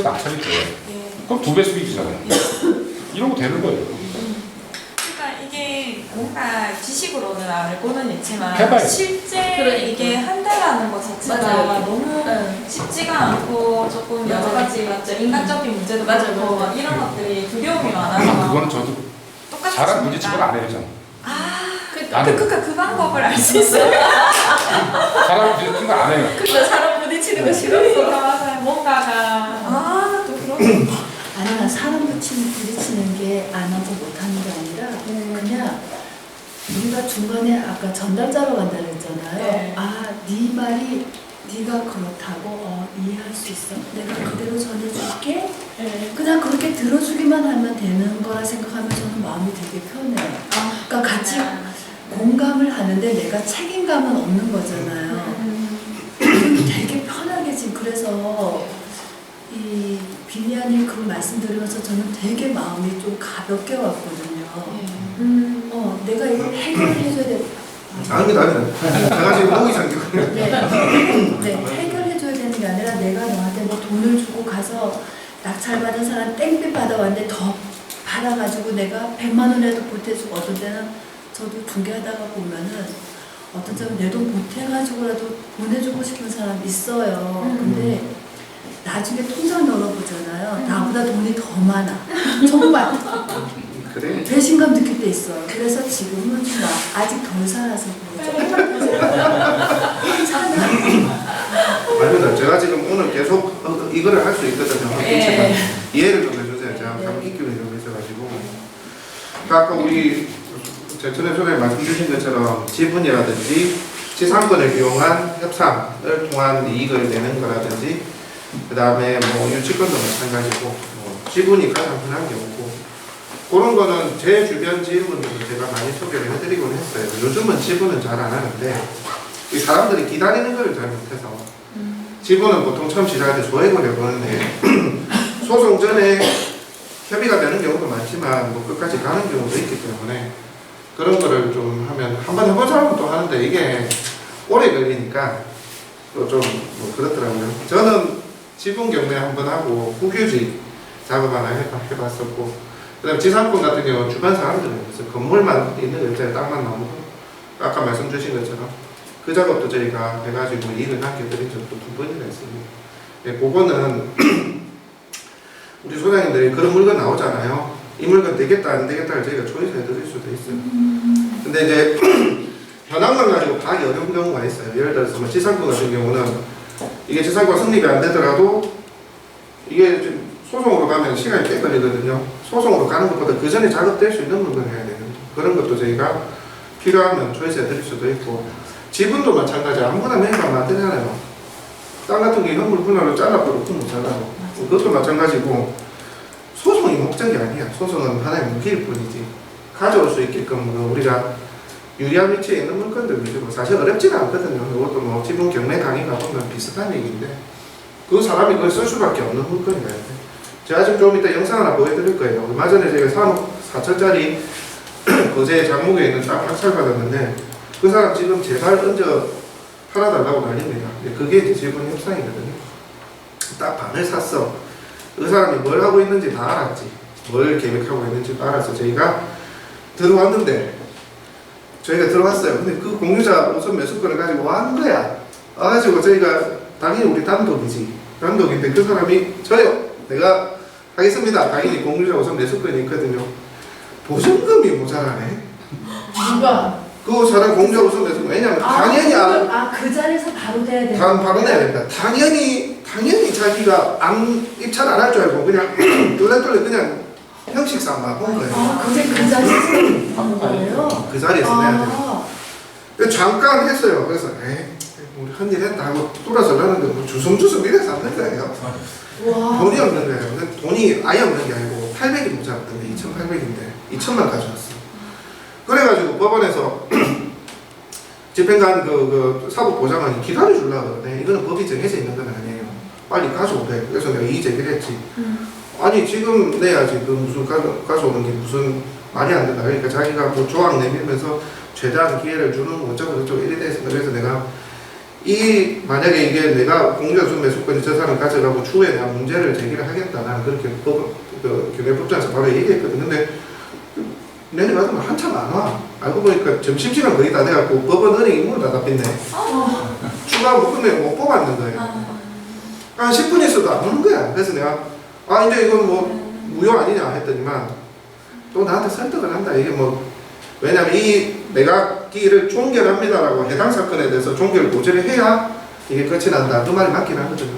낙찰일 거예요. 그럼 2배 수익이잖아요. 이러고 되는 거예요. 그러니까 이게 뭔가 지식으로는 알고는 있지만 해봐야지. 실제 그러니까. 이게 한다라는 것 자체가 맞아요. 너무 네. 쉽지가 않고 조금 여러 맞아요. 가지 맞죠? 인간적인 문제도 맞아요. 많고 맞아요. 이런 것들이 두려움이 많아서 그거는 저도 똑같이 잘한 부딪히면 안 해요, 저는. 나는 그 방법을 알 수 있어요. 잘하면 부딪히는 거 안 해요. 나 사람 부딪히는 거 싫었어. 맞아요. 뭔가가 또 그런 아니, 난 사람 부딪히는 게 안 하고 못하는 게 아니라 그냥 우리가 중간에 아까 전달자로 간다 그랬잖아요. 네. 네 말이 네가 그렇다고 이해할 수 있어. 내가 그대로 전해줄게. 네. 그냥 그렇게 들어주기만 하면 되는 거라 생각하면 저는 마음이 되게 편해요. 그러니까 같이 공감을 하는데 내가 책임감은 없는 거잖아요. 되게 편하게 지금 그래서 이 비니아님 그 말씀드리면서 저는 되게 마음이 좀 가볍게 왔거든요. 내가 이걸 해결해줘야 돼. 아닙니다. 제가 지금 너무 이상해요. 해결해줘야 되는 게 아니라 내가 너한테 뭐 돈을 주고 가서 낙찰받은 사람 땡볕 받아왔는데 더 받아가지고 내가 100만 원이라도 보태주고 어떤 때는 저도 중개하다가 보면은 어떤 때는 내 돈 보태가지고라도 보내주고 싶은 사람 있어요. 근데 나중에 통장 열어보잖아요. 나보다 돈이 더 많아. 정말. 그래. 배신감 느낄 때 있어요. 그래서 지금은 좀 아직 덜 살아서 그렇죠. 아닙니다. 제가 지금 오늘 계속 이거를 할 수 있거든요. 네. 이해를 좀 해주세요. 제가 감기 기운이 좀 있어가지고. 아까 우리 제천의 소장님 말씀 주신 것처럼 지분이라든지 지상권을 이용한 협상을 통한 이익을 내는 거라든지 그 다음에 뭐 유치권도 마찬가지고 뭐 지분이 가장 흔한 경우고 그런 거는 제 주변 지인분들도 제가 많이 소개를 해드리곤 했어요. 요즘은 지분은 잘 안 하는데 이 사람들이 기다리는 걸 잘 못해서 지분은 보통 처음 시작할 때 소액을 해보는데 소송 전에 협의가 되는 경우도 많지만 뭐 끝까지 가는 경우도 있기 때문에 그런 거를 좀 하면 한번 해본 사람은 또 하는데 이게 오래 걸리니까 또 좀 뭐 그렇더라고요. 저는 지분 경매 한번 하고 후규직 작업 하나 해봤었고 그 다음에 지상권 같은 경우는 주변 사람들은 그래서 건물만 있는 일자리 땅만 나오는 거 아까 말씀 주신 것처럼 그 작업도 저희가 해가지고 이익을 남겨드린 적도 2번이나 있습니다. 예, 그거는 우리 소장님들이 그런 물건 나오잖아요. 이 물건 되겠다 안 되겠다를 저희가 초이스 해드릴 수도 있어요. 근데 이제 현황만 가지고 파악이 어려운 경우가 있어요. 예를 들어서 뭐 지상권 같은 경우는 이게 지상권 성립이 안 되더라도 이게 좀 소송으로 가면 시간이 꽤 걸리거든요. 소송으로 가는 것보다 그 전에 작업될 수 있는 물건을 해야 되는데 그런 것도 저희가 필요하면 초이스 해드릴 수도 있고 지분도 마찬가지 아무거나 매입하면 안 되잖아요. 땅 같은 게 현물 분할로 잘라버리고 못 잘라고 그것도 마찬가지고 소송이 목적이 아니야. 소송은 하나의 무기일 뿐이지 가져올 수 있게끔 우리가 유리한 위치에 있는 물건들 위주로 사실 어렵지는 않거든요. 이것도 뭐 지분 경매 강의 가보면 비슷한 얘기인데 그 사람이 그걸 쓸 수밖에 없는 물건이라야 돼. 제가 지금 좀 이따 영상 하나 보여드릴 거예요. 얼마 전에 제가 3억 4천짜리 거제 장목에 있는 땅 낙찰 받았는데 그 사람 지금 제발 얹어 팔아달라고 난립니다. 그게 이제 지분 협상이거든요. 딱 반을 샀어. 그 사람이 뭘 하고 있는지 다 알았지. 뭘 계획하고 있는지 다 알아서 저희가 들어왔는데 저희가 들어왔어요. 근데 그 공유자 우선 매수권을 가지고 한 거야. 와가지고 저희가 당연히 우리 단독이지. 단독인데 그 사람이 저요. 내가 하겠습니다. 당연히 공유자 우선 매수권이 있거든요. 보증금이 모자라네. 누가? 그 사람 공유자 우선 매수권. 왜냐면 당연히 그 자리에서 바로 돼야 돼. 바로 내야 된다. 당연히 자기가 입찰 안 할 줄 알고 그냥 뚫레뚫레 그냥 형식상 막 본 거예요. 그게 그 자리에서 하는 거예요? 그 자리에서 내야 돼요. 잠깐 했어요. 그래서 우리 한 일 했다 하고 돌아서 나는데 뭐 주섬주섬 이래서 안 된 거예요. 와. 돈이 없는 거예요. 근데 돈이 아예 없는 게 아니고 800이 모자랐던데 2,800인데 2,000만 가져왔어. 그래가지고 법원에서 집행관 그 사법보장관이 기다려주려고 그러네. 이거는 법이 정해져 있는 건 아니에요. 빨리 가져오래. 그래서 내가 이의 제기를 했지. 아니 지금 내야지 그 무슨 가져오는 게 무슨 말이 안 된다. 그러니까 자기가 뭐 조항 내밀면서 최대한 기회를 주는 어쩌고 저쩌고 이래 돼서 그래서 내가 이 만약에 이게 내가 공유수 매수권이 저 사람 가져가고 추후에 내가 문제를 제기를 하겠다. 나는 그렇게 경매법정에서 바로 얘기했거든. 근데 내년 받으면 한참 안 와. 알고 보니까 점심시간 거의 다 돼갖고 법원 은행이 문을 다 닫혔네. 추가 묶으면 못 뽑았는 거예요. 한 10분 있어도 안 오는 거야. 그래서 내가 이제 이건 뭐 무효 아니냐 했더니만 또 나한테 설득을 한다. 이게 뭐 왜냐면 이 매각기를 종결합니다라고 해당 사건에 대해서 종결 고지를 해야 이게 끝이 난다. 그 말이 맞긴 하거든요.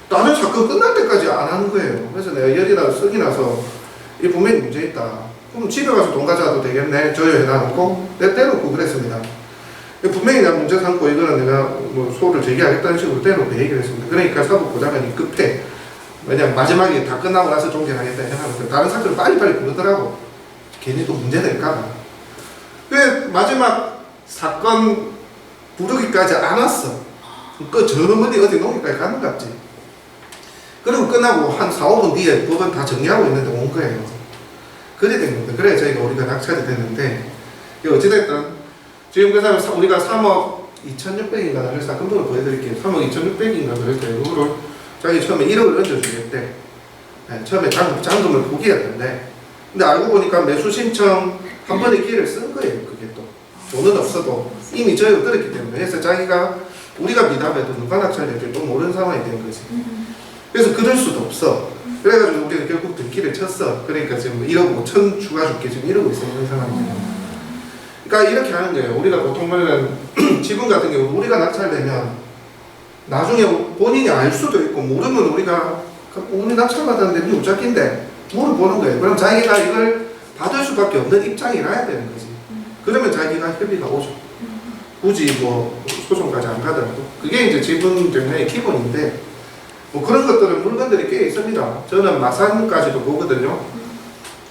다른 사건 끝날 때까지 안 하는 거예요. 그래서 내가 열이 나서 썩이 나서 이 분명히 문제 있다. 그럼 집에 가서 돈 가져와도 되겠네. 조여해놔놓고 떼놓고 그랬습니다. 분명히 내가 문제 삼고 이거는 내가 뭐 소를 제기하겠다는 식으로 떼놓고 얘기를 했습니다. 그러니까 사법고장관이 급해. 왜냐면 마지막에 다 끝나고 나서 종결하겠다 해서 다른 사건을 빨리빨리 부르더라고. 괜히 또 문제 될까봐. 왜 마지막 사건 부르기까지 안 왔어. 저 멀리 어디 농기까지 가는 것 같지. 그리고 끝나고 한 4, 5분 뒤에 법은 다 정리하고 있는데 온 거예요. 그래 된 겁니다. 그래 저희가 우리가 낙찰이 됐는데 어찌됐든 지금 그 사람 우리가 3억 2,600인가 그래서 금액을 보여드릴게요. 3억 2,600인가 그랬어요. 그거를 자기 처음에 1억을 얹어주겠대. 네, 처음에 잔금을 포기했는데 근데 알고 보니까 매수 신청 한 번의 기회를 쓴 거예요. 그게 또 돈은 없어도 이미 저희가 들었기 때문에 그래서 자기가 우리가 미담해도 누가 낙찰될지 또 모르는 상황이 된 거지. 그래서 그럴 수도 없어. 그래가지고 우리가 결국 등기를 쳤어. 그러니까 지금 1억 5천 추가 줄게 지금 이러고 있어 이런 상황이에요. 그러니까 이렇게 하는 거예요. 우리가 보통 말하는 지분 같은 경우 우리가 낙찰되면 나중에 본인이 알 수도 있고 모르면 우리가 우리 낙찰받았는데 니 우짝인데 물어보는 거예요. 그럼 자기가 이걸 받을 수밖에 없는 입장이라야 되는 거지. 그러면 자기가 협의가 오죠. 굳이 뭐 소송까지 안 가더라도 그게 이제 지분 경매의 기본인데 뭐 그런 것들은 물건들이 꽤 있습니다. 저는 마산까지도 보거든요.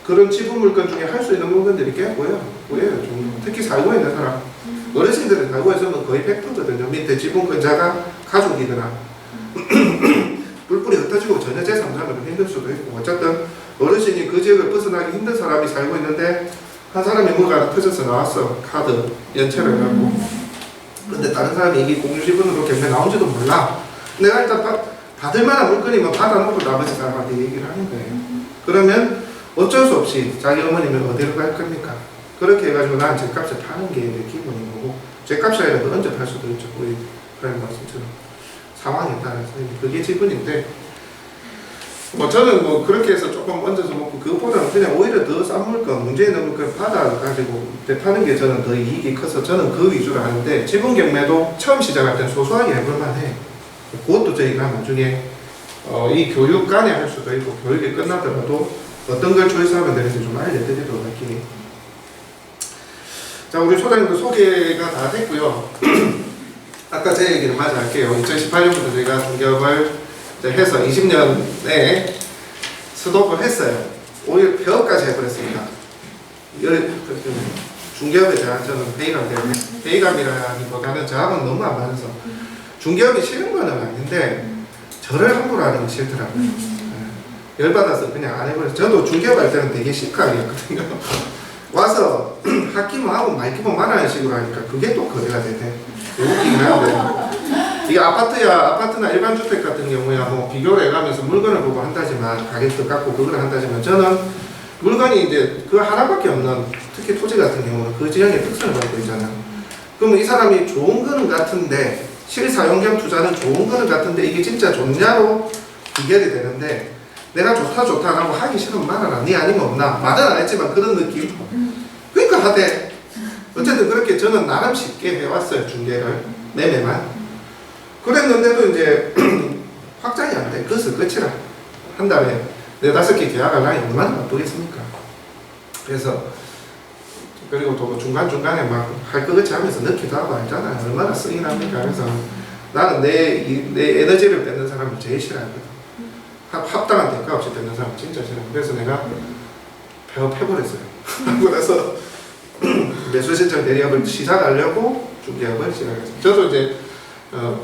그런 지분 물건 중에 할 수 있는 물건들이 꽤 보여요. 특히 살고 있는 사람. 어르신들은 살고 있으면 거의 100%거든요. 밑에 지분권자가 가족이거나 뿔뿔이 흩어지고 전혀 제3자는 힘들 수도 있고 어쨌든 어르신이 그 지역을 벗어나기 힘든 사람이 살고 있는데 한 사람이 뭐가 터져서 나왔어. 카드 연체를 해갖고 근데 다른 사람이 이게 공유지분으로 경매 나온지도 몰라. 내가 일단 받을 만한 물건이면 받아놓고 나머지 사람한테 얘기를 하는 거예요. 그러면 어쩔 수 없이 자기 어머니는 어디로 갈 겁니까? 그렇게 해가지고 난 죗값을 파는 게 기본인 거고 죗값이 아니라 더 얹어 팔 수도 있죠. 우리 그런 말씀처럼 상황에 따라서 그게 지분인데 뭐 저는 뭐 그렇게 해서 조금 얹어서 먹고 그것보다는 그냥 오히려 더 싼 물건 문제 있는 물건 받아가지고 파는 게 저는 더 이익이 커서 저는 그 위주로 하는데 지분 경매도 처음 시작할 때는 소소하게 해볼만 해. 그것도 저희가 나중에 이 교육 간에 할 수도 있고 교육이 끝나더라도 어떤 걸 초이스하면 되는지 좀 알려드리도록 할게요. 자, 우리 소장님도 소개가 다 됐고요. 아까 제 얘기를 마저 할게요. 2018년부터 저희가 중개업을 해서 20년에 스톱을 했어요. 오히려 폐업까지 해버렸습니다. 중개업에 대한 저는 회의감이라기보다는 저하고는 너무 안 맞아서 중개업이 싫은 건 아닌데 저를 함부로 하는 게 싫더라고요. 열받아서 그냥 안 해버려서 저도 중개업 할 때는 되게 시크하겠거든요. 와서 학기만 하고 말기만 말하는 식으로 하니까 그게 또 거래가 되네. 웃기긴 한데 이게 아파트나 일반 주택 같은 경우야 뭐 비교를 해가면서 물건을 보고 한다지만 가격도 깎고 그걸 한다지만 저는 물건이 이제 그 하나밖에 없는 특히 토지 같은 경우는 그 지역의 특성을 갖고 있잖아요. 그러면 이 사람이 좋은 거는 같은데 실사용 겸 투자는 좋은 거는 같은데 이게 진짜 좋냐로 비교이 되는데 내가 좋다라고 하기 싫으면 말하라. 네 아니면 없나. 말은 안 했지만 그런 느낌. 그러니까 하되 어쨌든 그렇게 저는 나름 쉽게 해왔어요. 중개를 매매만. 그랬는데도 이제 확장이 안 돼. 그것을 끝이라. 한 달에 4-5개 계약할 날이 얼마나 바쁘겠습니까. 그래서 그리고 또 중간중간에 막 할 것 같이 하면서 넣기도 하고 알잖아요. 얼마나 쓰긴 합니까. 그래서 나는 내 에너지를 뺏는 사람을 제일 싫어하거든. 합당한 대가 없이 뺏는 사람 진짜 싫어요. 그래서 내가 폐업해버렸어요. 그래서 매수 신청 대리업을 시작하려고 중개업을 시작했어요. 저도 이제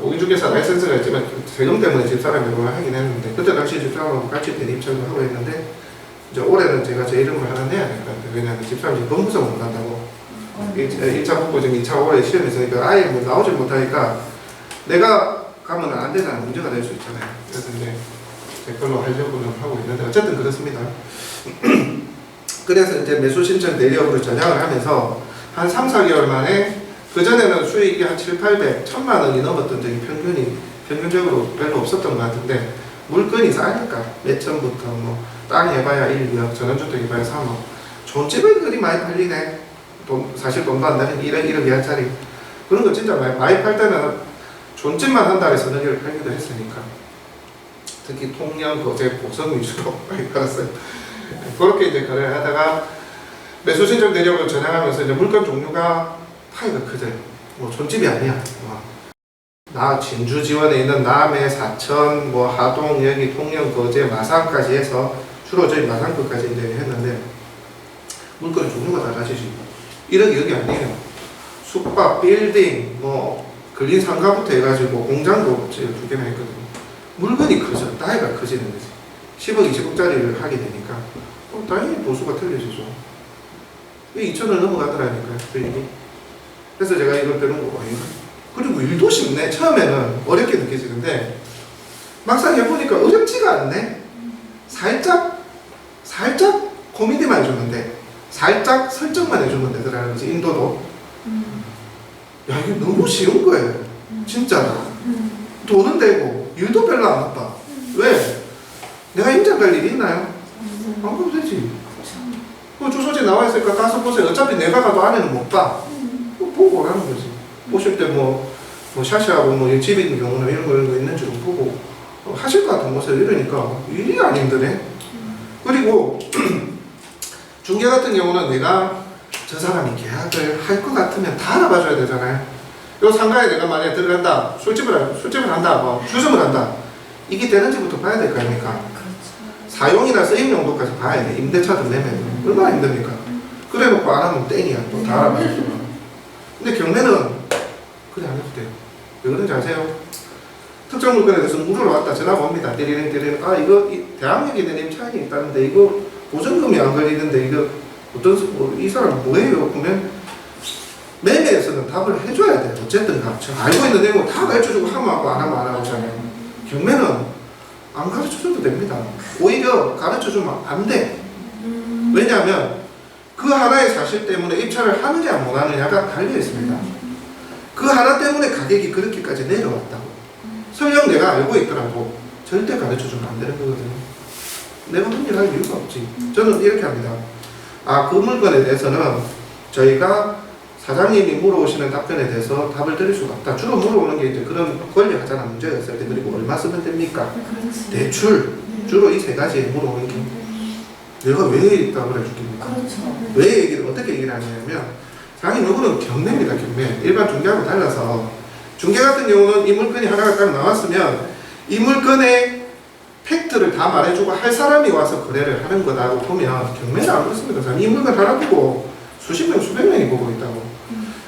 공인중개사 라이센스가 있지만 세금 때문에 집사람이 이걸 하긴 했는데 그때 당시 집사람하고 같이 대리 입찰을 하고 했는데 이제 올해는 제가 제 이름을 하나 내야 될 것 같아요. 왜냐하면 집사람이 법무사를 못 한다고 1차 국보증 2차 올해 시험에 있으니까 아예 뭐 나오질 못하니까 내가 가면 안 되잖아. 문제가 될 수 있잖아요. 그래서 이제 제 걸로 하려고는 하고 있는데 어쨌든 그렇습니다. 그래서 이제 매수 신청 내력으로 전향을 하면서 한 3, 4개월 만에 그전에는 수익이 한 7, 800, 1000만 원이 넘었던 적이 평균적으로 별로 없었던 것 같은데 물건이 싸니까 매점부터 뭐 땅 해봐야 1, 2억, 전원주택 해봐야 3억 존집은 그리 많이 팔리네. 사실 돈도 안 나는 1억, 1억 이하짜리 그런 거 진짜 많이 팔 때는 존집만 한 달에 서너 개를 팔기도 했으니까 특히 통영, 거제, 고성 위주로 많이 팔았어요. 그렇게 이제 거래를 하다가 매수 신청 내력을 전향하면서 이제 물건 종류가 파이가 크죠. 뭐 존집이 아니야. 나 진주 지원에 있는 남해, 사천, 뭐 하동, 여기 통영, 거제, 마산까지 해서 주로 저희 마산거까지 이제 했는데 물건 종류가 다 다르지. 1억이 여기 아니에요. 숙박, 빌딩, 뭐 근린 상가부터 해가지고 공장도 제가 2개나 했거든요. 물건이 크죠. 나이가 커지는 거지. 10억, 20억짜리를 하게 되니까 당연히 보수가 틀려지죠. 2천을 넘어가더라니까요. 그래서 제가 이걸 배운 거고 그리고 일도 쉽네. 처음에는 어렵게 느껴지는데 막상 해보니까 어렵지가 않네. 살짝 고민만 해주는데 살짝 설정만 해주면 되더라는 거지. 인도도 야 이게 너무 쉬운 거예요. 진짜 돈은 되고 일도 별로 안 아파. 왜? 내가 임장 갈 일이 있나요? 안 가도 되지. 그 주소지 나와 있으니까 가서 보세요. 어차피 내가 가도 안에는 못 봐. 보고 오라는 거지. 보실 때 뭐 샤시하고 뭐 집에 있는 경우는 이런 거 있는지 좀 보고 하실 것 같은 모습 이러니까 일이 안 힘드네. 그리고 중개 같은 경우는 내가 저 사람이 계약을 할 것 같으면 다 알아봐줘야 되잖아요. 요 상가에 내가 만약에 들어간다, 술집을 한다, 뭐 주점을 한다. 이게 되는지부터 봐야 될 거 아닙니까? 사용이나 쓰임 용도까지 봐야 돼. 임대차도 내면 얼마나 힘듭니까? 그래 놓고 안 하면 땡이야. 또 다 알아봐야죠. 근데 경매는 그래 안 해도 돼요. 왜 그런지 아세요? 특정 물건에 대해서 물으러 왔다 전화가 옵니다. 띠리링 아 이거 대항력에 대한 임차인이 있다는데 이거 보증금이 안 걸리는데 이거 이 사람 뭐예요? 그러면 매매에서는 답을 해줘야 돼요. 어쨌든 알고 있는 내용을 다 가르쳐주고 하면 하고 안 하면 안 하고 하잖아요. 경매는 안 가르쳐줘도 됩니다. 오히려 가르쳐주면 안 돼. 왜냐하면 그 하나의 사실 때문에 입찰을 하느냐 못 하느냐가 달려 있습니다. 그 하나 때문에 가격이 그렇게까지 내려왔다고. 설령 내가 알고 있더라도 절대 가르쳐주면 안 되는 거거든요. 내가 혼일 할 이유가 없지. 저는 이렇게 합니다. 그 물건에 대해서는 저희가 사장님이 물어오시는 답변에 대해서 답을 드릴 수가 없다. 주로 물어오는 게 이제 그런 권리하잖아. 문제가 있어야 돼. 그리고 얼마 쓰면 됩니까? 대출. 주로 이 세 가지에 물어오는 게 내가 왜 답을 해줄겠습니까? 왜 어떻게 얘기를 하냐면 사장님 이거는 경매입니다. 경매. 일반 중개하고 달라서 중개 같은 경우는 이 물건이 하나가 딱 나왔으면 이 물건의 팩트를 다 말해주고 할 사람이 와서 거래를 하는 거다고 보면 경매는 안 그렇습니다. 이 물건 하나 보고 수십 명, 수백 명이 보고 있다고.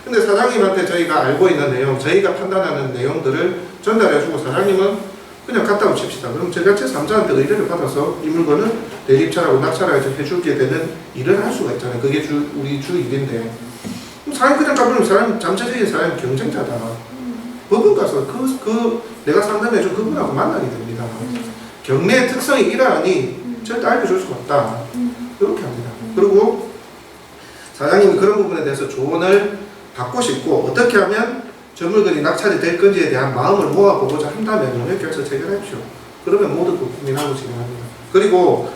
근데 사장님한테 저희가 알고 있는 내용, 저희가 판단하는 내용들을 전달해주고 사장님은 그냥 갔다고 칩시다. 그럼 제가 제3자한테 의뢰를 받아서 이 물건을 대립차라고 낙찰을 해주게 되는 일을 할 수가 있잖아요. 그게 우리 주 일인데. 사장님 그냥 가버리면 사람 잠재적인 사람 경쟁자다. 법원 가서 내가 상담해준 그분하고 만나게 됩니다. 경매의 특성이 이러하니 절대 알려줄 수가 없다. 이렇게 합니다. 그리고 사장님이 그런 부분에 대해서 조언을 받고 싶고 어떻게 하면 저 물건이 낙찰이 될 건지에 대한 마음을 모아보고자 한다면 용역계약서 체결하십시오. 그러면 모두 고민하고 진행합니다. 그리고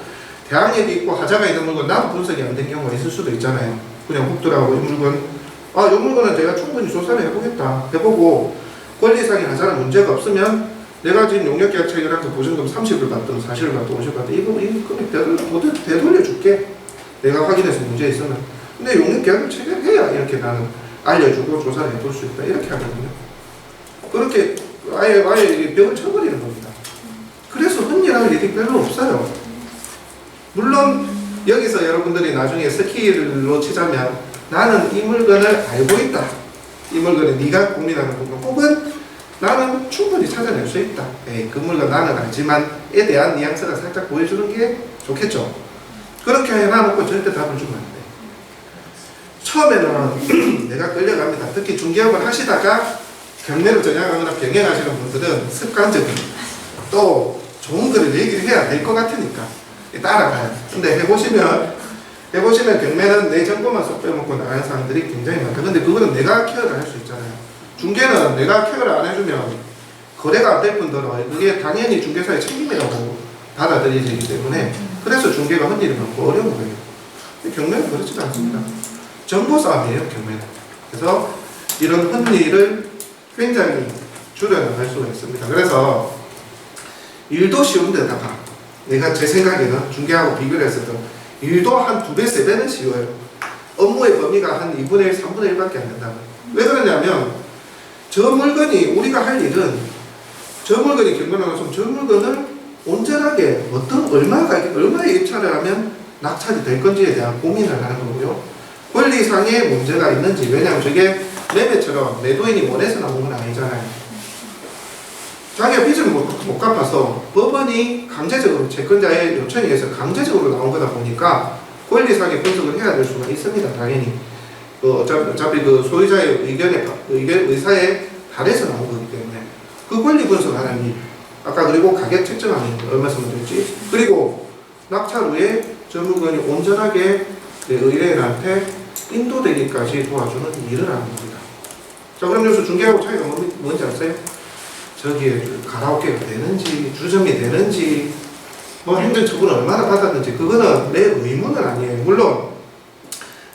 대항력이 있고 하자가 있는 물건 나도 분석이 안 된 경우가 있을 수도 있잖아요. 그냥 훅 들어가고 이 물건 이 물건은 제가 충분히 조사를 해보겠다. 해보고 권리상의 하자는 문제가 없으면 내가 지금 용역계약 체결해서 보증금 30을 받든 40을 받든 50을 받든 이 금액 되돌려줄게. 내가 확인해서 문제 있으면. 근데 용역계약을 체결해야 이렇게 나는 알려주고 조사를 해볼 수 있다. 이렇게 하거든요. 그렇게 아예 벽을 쳐버리는 겁니다. 그래서 흔히할 일이 별로 없어요. 물론 여기서 여러분들이 나중에 스킬로 치자면 나는 이 물건을 알고 있다. 이 물건을 네가 고민하는 부분 혹은 나는 충분히 찾아낼 수 있다. 그 물건 나는 알지만에 대한 뉘앙스가 살짝 보여주는 게 좋겠죠. 그렇게 해놔놓고 절대 답을 주면 안 돼. 처음에는 내가 끌려갑니다. 특히 중개업을 하시다가 경매를 전향하거나 병행하시는 분들은 습관적으로 또 좋은 거를 얘기를 해야 될 것 같으니까 따라가요. 근데 해보시면 경매는 내 정보만 쏙 빼먹고 나가는 사람들이 굉장히 많다. 근데 그거는 내가 케어를 할 수 있잖아요. 중개는 내가 케어를 안 해주면 거래가 안 될 뿐더러 그게 당연히 중개사의 책임이라고 받아들여지기 때문에 그래서 중개가 흔일이 많고 어려운 거예요. 근데 경매는 그렇지 않습니다. 정보 싸움이에요, 경매는. 그래서 이런 흔일을 굉장히 줄여나갈 수가 있습니다. 그래서 일도 쉬운 데다가 내가 제 생각에는 중개하고 비교를 했을 때 일도 한 2배, 3배는 쉬워요. 업무의 범위가 한 2분의 1, 3분의 1밖에 안 된다. 왜 그러냐면 저 물건이 우리가 할 일은 저 물건이 경매로 나서면 저 물건을 온전하게 얼마에 입찰을 하면 낙찰이 될 건지에 대한 고민을 하는 거고요. 권리상의 문제가 있는지, 왜냐하면 저게 매매처럼 매도인이 원해서 나온 건 아니잖아요. 자기가 빚을 못 갚아서 법원이 강제적으로 채권자의 요청에 의해서 강제적으로 나온 거다 보니까 권리상의 분석을 해야 될 수가 있습니다. 당연히 어차피 그 소유자의 의사에 달해서 나온 거기 때문에 그 권리 분석하는 일, 아까 그리고 가격 책정하는 일 얼마 쓰면 될지, 그리고 낙찰 후에 저 물건이 온전하게 의뢰인한테 인도되기까지 도와주는 일을 하는 겁니다. 자, 그럼 여기서 중개하고 차이가 뭔지 아세요? 저기에 가라오케가 되는지, 주점이 되는지, 뭐 행정처분을 얼마나 받았는지, 그거는 내 의무는 아니에요. 물론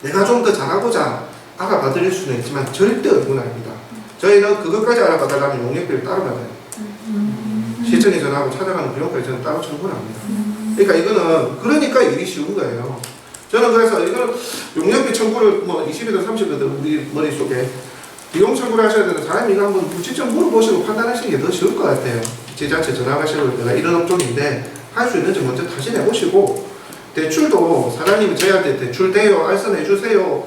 내가 좀 더 잘하고자 알아봐드릴 수는 있지만 절대 의무는 아닙니다. 저희는 그것까지 알아봐달라면 용역비를 따로 받아요. 시청에 전화하고 찾아가는 비용까지 저는 따로 청구를 합니다. 그러니까 그러니까 일이 쉬운 거예요. 저는 그래서 이거는 용역비 청구를 뭐 20이든 30이든 우리 머릿속에 비용 청구를 하셔야 되는 사람이 이거 한번 직접 물어보시고 판단하시는 게 더 쉬울 것 같아요. 지자체 전화하시고 내가 이런 업종인데 할 수 있는지 먼저 다시 내보시고, 대출도 사장님이 저희한테 대출 돼요, 알선해 주세요,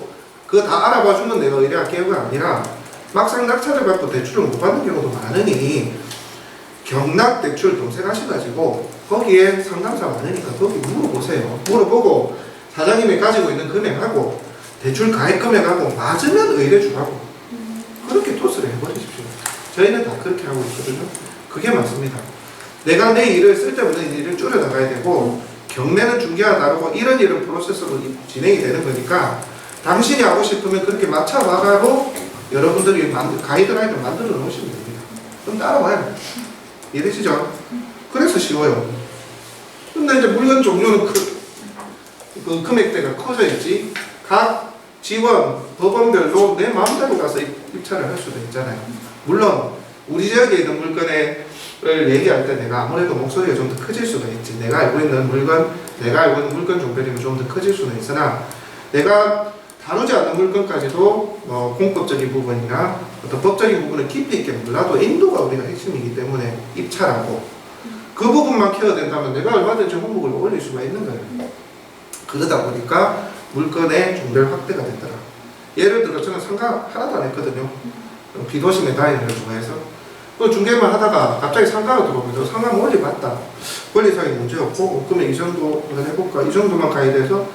그거 다 알아봐주면 내가 의뢰할게요가 아니라 막상 낙찰을 받고 대출을 못 받는 경우도 많으니 경락 대출 검색하셔가지고 거기에 상담사 많으니까 거기 물어보세요. 물어보고 사장님이 가지고 있는 금액하고 대출 가입 금액하고 맞으면 의뢰 주라고 그렇게 토스를 해버리십시오. 저희는 다 그렇게 하고 있거든요. 그게 맞습니다. 내가 내 일을 쓸데없는 일을 줄여나가야 되고, 경매는 중개와 다르고 이런 프로세스로 진행이 되는 거니까 당신이 하고 싶으면 그렇게 맞춰봐가로 여러분들이 가이드라인을 만들어 놓으시면 됩니다. 그럼 따라와요. 이해되시죠? 그래서 쉬워요. 근데 이제 물건 종류는 그 금액대가 커져 있지, 각 지원, 법원별로 내 마음대로 가서 입찰을 할 수도 있잖아요. 물론 우리 지역에 있는 물건을 얘기할 때 내가 아무래도 목소리가 좀 더 커질 수가 있지. 내가 알고 있는 물건 종별이면 좀 더 커질 수는 있으나, 내가 다루지 않는 물건까지도 공법적인 부분이나 어떤 법적인 부분을 깊이 있게 몰라도 인도가 우리가 핵심이기 때문에 입찰하고 그 부분만 케어된다면 내가 얼마든지 홍보를 올릴 수가 있는 거예요. 그러다 보니까 물건의 종별 확대가 됐더라. 예를 들어 저는 상가 하나도 안 했거든요. 비도심에 다니는 걸 좋아해서 중개만 하다가 갑자기 상가로 들어오면서 상가 멀리 봤다. 권리상의 문제 없고 그러면 이 정도만 해볼까? 이 정도만 가야 돼서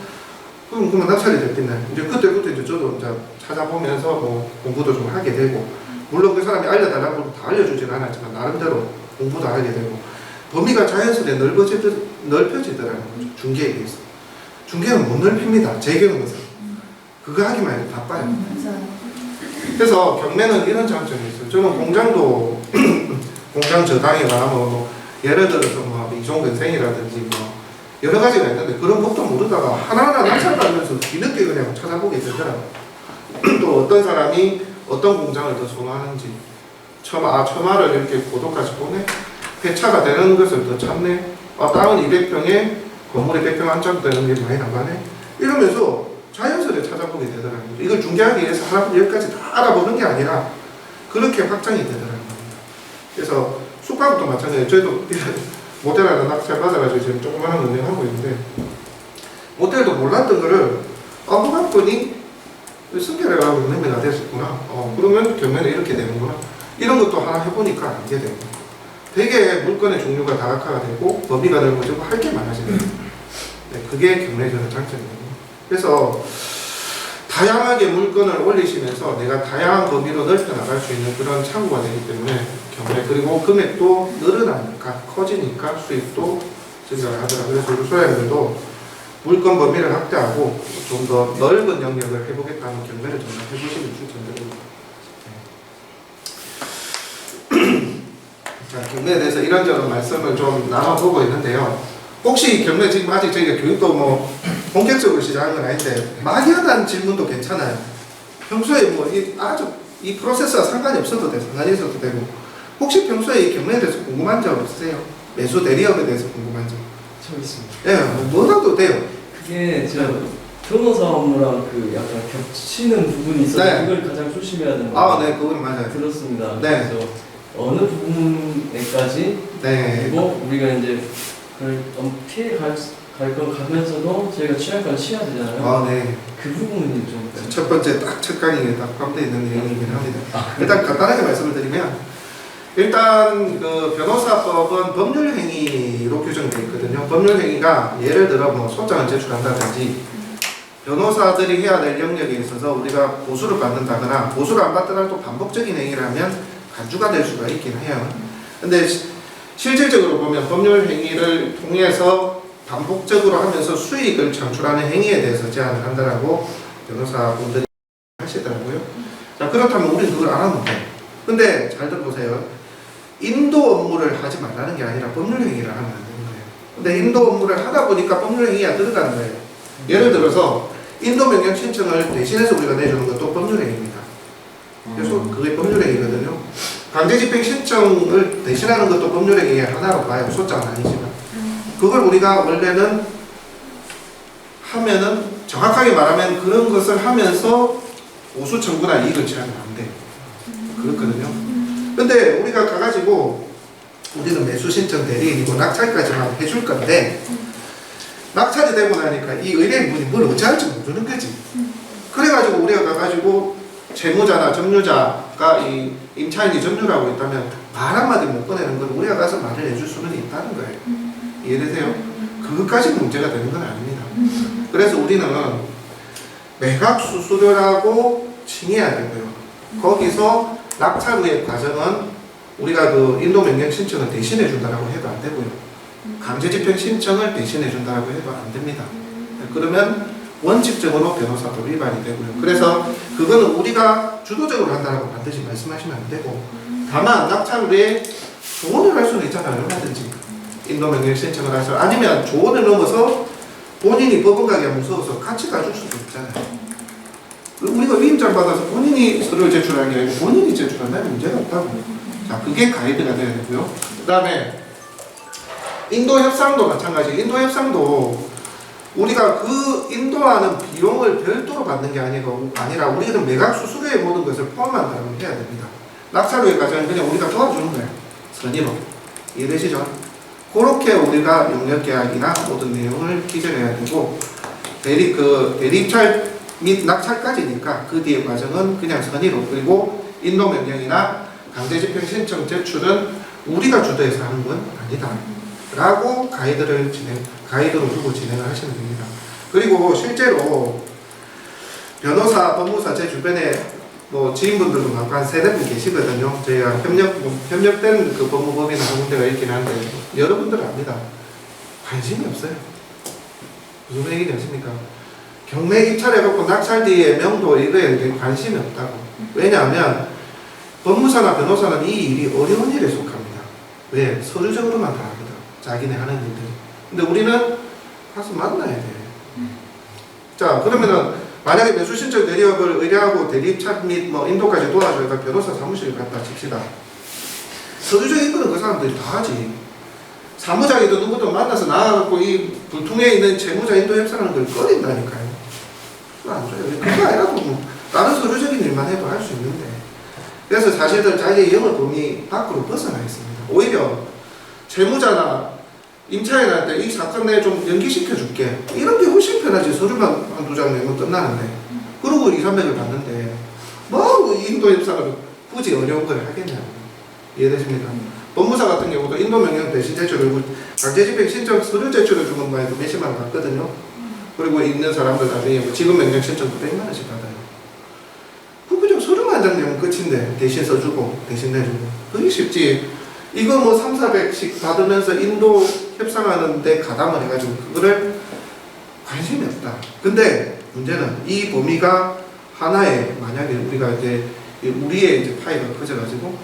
그러면 낙찰이 됐겠네. 이제 그때부터 이제 저도 이제 찾아보면서 뭐 공부도 좀 하게 되고, 물론 그 사람이 알려달라고 다 알려주지는 않았지만 나름대로 공부도 하게 되고, 범위가 자연스레 넓혀지더라고요. 중개에 비해서. 중개는 못 넓힙니다. 제 경험에서. 그거 하기만 해도 바빠요. 맞아요. 그래서 경매는 이런 장점이 있어요. 저는 공장도 공장 저당이나 뭐 예를 들어서 뭐 이종근생이라든지 뭐 여러 가지가 있는데 그런 것도 모르다가 하나하나 낙찰받으면서 뒤늦게 그냥 찾아보게 되더라고요. 또 어떤 사람이 어떤 공장을 더 선호하는지, 처마를 이렇게 고도까지 보네, 폐차가 되는 것을 더 찾네, 땅은 200평에 건물에 100평 한참 되는 게 많이 나가네, 이러면서 자연스레 찾아보게 되더라고요. 이걸 중개하기 위해서 하나부터 열까지 다 알아보는 게 아니라 그렇게 확장이 되더라고요. 그래서 숙박도 마찬가지예요. 저희도 모텔 하나 낙찰 받아가지고 지금 조그마한 거 운영하고 있는데, 모텔도 몰랐던 거를 후반분이 승계를 하고 운영비가 됐었구나, 그러면 경매는 이렇게 되는구나, 이런 것도 하나 해보니까 알게 되고, 되게 물건의 종류가 다각화가 되고 범위가 넓어지고 할 게 많아지는 거예요. 네, 그게 경매의 저는 장점이에요. 그래서 다양하게 물건을 올리시면서 내가 다양한 범위로 넓혀 나갈 수 있는 그런 창구가 되기 때문에 경매, 그리고 금액도 늘어나니까 커지니까 수익도 증가를 하더라고요. 그래서 우리 소장님들도 물건 범위를 확대하고 좀 더 넓은 영역을 해보겠다는 경매를 정말 해보시는 추천드립니다. 자, 경매에 대해서 이런저런 말씀을 좀 나눠보고 있는데요. 혹시 경매 지금 아직 저희가 교육도 뭐 본격적으로 시작한 건 아닌데 막연한 질문도 괜찮아요. 평소에 뭐 아주 이 프로세스와 상관이 없어도 되고 상관이 있어도 되고 혹시 평소에 이 경매에 대해서 궁금한 점 없으세요? 매수 대리업에 대해서 궁금한 점? 저 있습니다. 예, 뭐라도 돼요. 그게 제가 변호사 업무랑 그 약간 겹치는 부분이 있어서 네. 그걸 가장 조심해야 되는 거 아, 네, 그건 맞아요. 들었습니다. 네. 그래서 어느 부분에까지 네. 그리고 우리가 이제 그걸 피해 갈건 가면서도 저희가 취할 건 취해야 되잖아요. 아, 네. 그 부분이 좀 첫 번째 딱 첫 강의에 딱 포함되어 있는 내용이긴 합니다. 일단 간단하게 말씀을 드리면 일단 그 변호사법은 법률행위로 규정되어 있거든요. 법률행위가 예를 들어 뭐 소장을 제출한다든지 변호사들이 해야 될 영역에 있어서 우리가 보수를 받는다거나 보수를 안 받더라도 반복적인 행위라면 간주가 될 수가 있긴 해요. 근데 실질적으로 보면 법률행위를 통해서 반복적으로 하면서 수익을 창출하는 행위에 대해서 제한을 한다라고 변호사분들이 하시더라고요. 자, 그렇다면 우리는 그걸 안 하면 돼. 근데 잘 들어보세요. 인도 업무를 하지 말라는 게 아니라 법률행위를 하면 안 되는 거예요. 근데 인도 업무를 하다 보니까 법률행위가 들어가는 거예요. 예를 들어서 인도 명령 신청을 대신해서 우리가 내주는 것도 법률행위입니다. 그래서 그게 법률행위거든요. 강제집행 신청을 대신하는 것도 법률행위의 하나로 봐요. 소장은 아니지만. 그걸 우리가 원래는 하면은 정확하게 말하면 그런 것을 하면서 보수 청구나 이익을 취하면 안 돼요. 그렇거든요. 근데 우리가 가가지고 우리는 매수 신청 대리인이고 낙찰까지만 해줄 건데 낙찰이 되고 나니까 이 의뢰인분이 뭘 어찌할지 모르는 거지. 그래가지고 우리가 가가지고 채무자나 점유자가 이 임차인이 점유하고 있다면 말 한마디 못 꺼내는 건 우리가 가서 말을 해줄 수는 있다는 거예요. 이해되세요? 그것까지 문제가 되는 건 아닙니다. 그래서 우리는 매각 수수료라고 칭해야 되고요. 거기서 낙찰 후의 과정은 우리가 그 인도 명령 신청을 대신해 준다라고 해도 안 되고요. 강제집행 신청을 대신해 준다라고 해도 안 됩니다. 그러면 원칙적으로 변호사법 위반이 되고요. 그래서 그거는 우리가 주도적으로 한다라고 반드시 말씀하시면 안 되고, 다만 낙찰 후에 조언을 할 수는 있잖아요. 얼마든지 인도 명령 신청을 해서, 아니면 조언을 넘어서 본인이 법원 가기가 무서워서 같이 가줄 수도 있잖아요. 우리가 위임장 받아서 본인이 서류를 제출하는 게 아니고 본인이 제출한다면 문제가 없다고. 자, 그게 가이드가 돼야 되고요. 그 다음에 인도 협상도 마찬가지. 인도 협상도 우리가 그 인도하는 비용을 별도로 받는 게 아니라 우리는 매각 수수료의 모든 것을 포함한다고 해야 됩니다. 낙찰 후의 과정은 그냥 우리가 도와주는 거예요. 선의로. 이해되시죠? 그렇게 우리가 용역계약이나 모든 내용을 기재해야 되고, 대리입찰 및 낙찰까지니까 그 뒤의 과정은 그냥 선의로, 그리고 인도 명령이나 강제집행 신청 제출은 우리가 주도해서 하는 건 아니다 라고 가이드로 두고 진행을 하시면 됩니다. 그리고 실제로 변호사, 법무사 제 주변에 뭐 지인분들도 많고 한 3-4분 계시거든요. 저희가 협력된 그 법무법인을 한 군데가 있긴 한데 여러분들은 압니다. 관심이 없어요. 무슨 얘기인지 아십니까? 경매 입찰해갖고 낙찰 뒤에 명도 이거에 관심이 없다고. 왜냐하면 법무사나 변호사는 이 일이 어려운 일에 속합니다. 왜? 서류적으로만 다 합니다. 자기네 하는 일들이. 근데 우리는 가서 만나야 돼. 자, 그러면은 만약에 매수신청 대리업을 의뢰하고 대리입찰 및 뭐 인도까지 도와줘야 변호사 사무실을 갔다 칩시다. 서류적인 거는 그 사람들이 다 하지. 사무장이든 누구든 만나서 나와갖고 이 불통에 있는 채무자 인도 협상하는 걸 꺼린다니까요. 그거 안 줘요. 그거 아니라도 뭐 다른 서류적인 일만 해도 할 수 있는데. 그래서 사실은 자기의 영업 범위 밖으로 벗어나 있습니다. 오히려 채무자나 임차인한테 이 사건 내에 좀 연기시켜줄게. 이런 게 훨씬 편하지. 서류만 한두 장 내면 끝나는데. 그러고 200~300을 받는데 뭐 인도 협상을 굳이 어려운 걸 하겠냐고. 이해되십니까? 법무사 같은 경우도 인도 명령 대신 제출을 강제집행 신청 서류 제출을 주는 거에도 몇십만 원 받거든요. 그리고 있는 사람들 나중에 뭐 지급 명령 신청도 100만 원씩 받아요. 부부적 서류만 내면 끝인데 대신 써주고 대신 내주고 그게 쉽지. 이거 뭐 3,400씩 받으면서 인도 협상하는데 가담을 해가지고 그거를 관심이 없다. 근데 문제는 이 범위가 하나의 만약에 우리가 이제 우리의 이제 파이가 커져가지고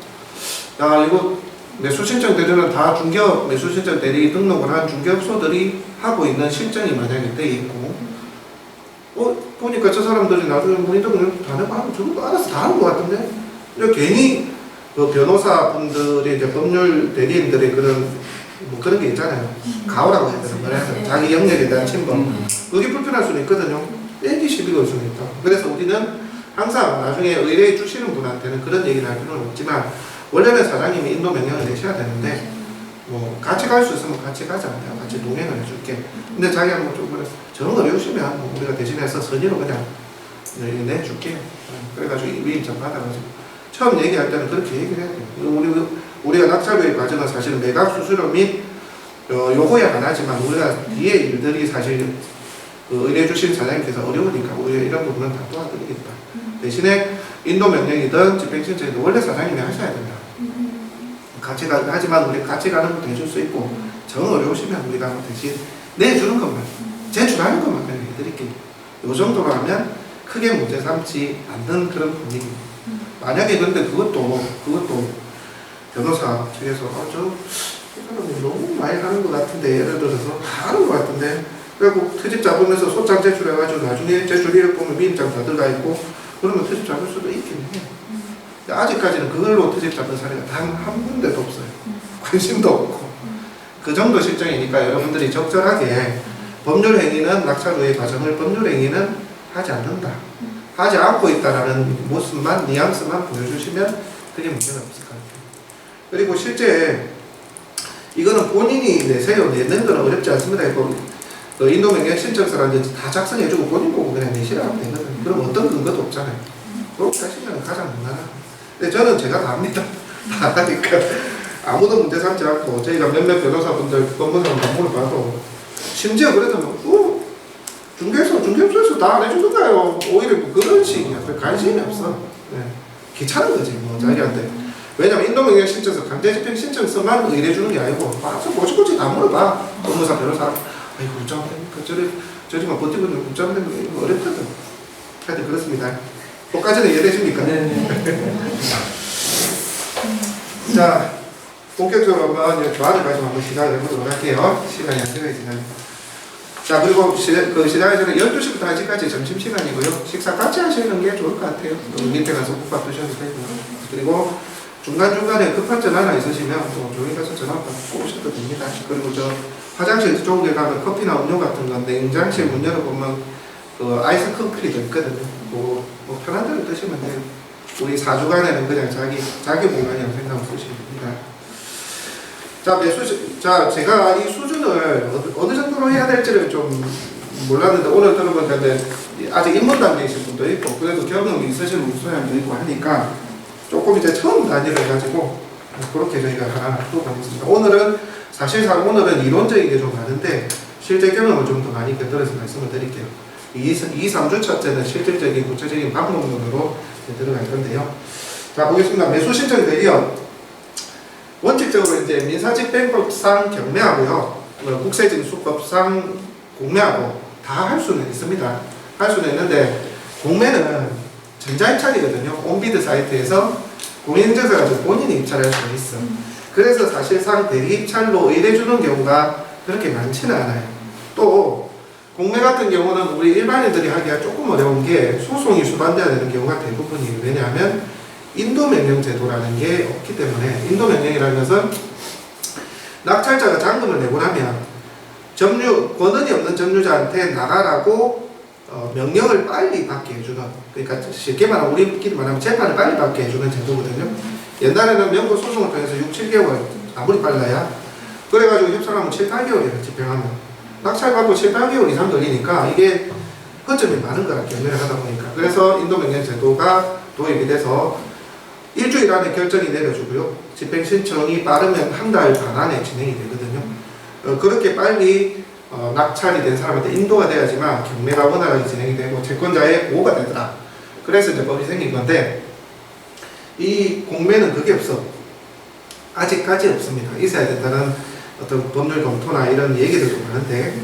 이거 매수신청 대리는 다 중개업 매수신청 대리 등록을 한 중개업소들이 하고 있는 실정이 만약에 돼 있고 보니까 저 사람들이 나중에 문의등록 다 내고 하면 저도 알아서 다 하는 것 같은데 괜히 그 변호사분들이 이제 법률 대리인들의 그런 뭐 그런 게 있잖아요. 가오라고 해야 되나 말해서 자기 영역에 대한 침범 그게 불편할 수는 있거든요. 애기 시비가 올 수는 있다. 그래서 우리는 항상 나중에 의뢰해 주시는 분한테는 그런 얘기를 할 필요는 없지만 원래는 사장님이 인도 명령을 내셔야 되는데 뭐 같이 갈 수 있으면 같이 가자. 내가 같이 동행을 해줄게. 근데 자기가 뭐좀 정 어려우시면 뭐 우리가 대신해서 선의로 그냥 내줄게. 그래가지고 위임장 받아가지고 처음 얘기할 때는 그렇게 얘기를 해야 돼요. 우리가 낙찰의 과정은 사실은 매각 수수료 및 요거야 안 하지만 우리가 뒤에 일들이 사실 그 의뢰 주신 사장님께서 어려우니까 우리가 이런 부분은 다 도와드리겠다. 대신에 인도 명령이든 집행신청이든 원래 사장님이 하셔야 된다. 같이 하지만 우리 같이 가는 것도 해줄 수 있고 정 어려우시면 우리가 대신 내주는 것만 제출하는 것만 그냥 해드릴게요. 요 정도로 하면 크게 문제 삼지 않는 그런 분위기입니다. 만약에 근데 그것도 변호사 측에서 이 사람이 너무 많이 하는 것 같은데 예를 들어서 다 하는 것 같은데 그래갖고 트집 잡으면서 소장 제출해가지고 나중에 제출일을 보면 위임장 다 들어가 있고 그러면 트집 잡을 수도 있긴 해요. 아직까지는 그걸로 트집 잡은 사례가 단 한 군데도 없어요. 관심도 없고 그 정도 실정이니까 여러분들이 적절하게 법률행위는 낙찰 후의 과정을 법률행위는 하지 않는다. 하지 않고 있다라는 모습만 뉘앙스만 보여주시면 그게 문제가 없을 것 같아요. 그리고 실제 이거는 본인이 내세요. 내는 건 어렵지 않습니다. 그 인도 명령 신청서라는 다 작성해주고 본인 보고 그냥 내시라 하면 되거든요. 그럼 어떤 근거도 없잖아요. 그렇게 하시면 가장 무난하다. 근데 저는 제가 다 합니다. 다 하니까 아무도 문제 삼지 않고 저희가 몇몇 변호사분들 법무사분 업무를 봐도 심지어 그래도 중개업소에서 다 안 해주던가요. 오히려 뭐 그런 식이야. 관심이 없어. 네. 귀찮은 거지 뭐 자기한테. 왜냐면 인도명령 신청서 강제집행 신청서만 의뢰주는 게 아니고 와서 꼬치꼬치 다 물어봐. 법무사 변호사 아이고 붙잡으면 됩니까? 저리만 버티고 붙잡으면 됩니까? 이거 어렵거든. 하여튼 그렇습니다. 거기까지는 이해되십니까? 네. 자, 본격적으로 한번 조합을까지 한번 시작을 해보도록 할게요. 시간이 안 되어 있으니까. 자, 그리고 시작에서는 12시부터 1시까지 점심시간이고요. 식사 같이 하시는 게 좋을 것 같아요. 밑에 가서 국밥 드셔도 되고요. 그리고 중간중간에 급한 전 하나 있으시면 또 조용히 가서 전화 받고 오셔도 됩니다. 그리고 화장실 쪽에 가면 커피나 음료 같은 건 냉장실 문 열어보면 그 아이스 커피도 있거든요. 뭐 편한 대로 드시면 돼요. 우리 4주간에는 그냥 자기 공간이라고 생각하고 쓰시면 됩니다. 자, 제가 이 수준을 어느 정도로 해야 될지를 좀 몰랐는데 오늘 들어보니까 아직 입문 단계이신 분도 있고 그래도 경험이 있으신 분도 있고 하니까 조금 이제 처음 단위를 해가지고 그렇게 저희가 하나 또 보겠습니다. 오늘은 사실상 오늘은 이론적인 게 좀 많은데 실제 경험을 좀 더 많이 곁들여서 말씀을 드릴게요. 2, 3주차 때는 실질적인 구체적인 방법론으로 들어갈 건데요. 자, 보겠습니다. 매수신청 대리업. 원칙적으로 이제 민사집행법상 경매하고요, 국세징수법상 공매하고 다 할 수는 있습니다. 할 수는 있는데 공매는 전자입찰이거든요. 온비드 사이트에서 공인인증서 가지고 본인이 입찰할 수 있어. 그래서 사실상 대리입찰로 의뢰주는 경우가 그렇게 많지는 않아요. 또 공매 같은 경우는 우리 일반인들이 하기가 조금 어려운 게 소송이 수반돼야 되는 경우가 대부분이에요. 왜냐하면 인도명령제도라는 게 없기 때문에. 인도명령이라는 것은 낙찰자가 잔금을 내고 나면 권한이 없는 점유자한테 나가라고 명령을 빨리 받게 해주는, 그러니까 쉽게 말하면 우리끼리 말하면 재판을 빨리 받게 해주는 제도거든요. 옛날에는 명부 소송을 통해서 6, 7개월 아무리 빨라야 그래가지고 협상하면 7, 8개월이에요. 집행하면 낙찰받고 7, 8개월 이상 걸리니까 이게 허점이 많은 거라, 경매를 하다 보니까. 그래서 인도명령제도가 도입이 돼서 일주일 안에 결정이 내려주고요. 집행신청이 빠르면 한 달 반 안에 진행이 되거든요. 그렇게 빨리 낙찰이 된 사람한테 인도가 돼야지만 경매가 원활하게 진행이 되고 채권자의 보호가 되더라. 그래서 이제 법이 생긴 건데 이 공매는 그게 없어. 아직까지 없습니다. 있어야 된다는 어떤 법률 검토나 이런 얘기들도 많은데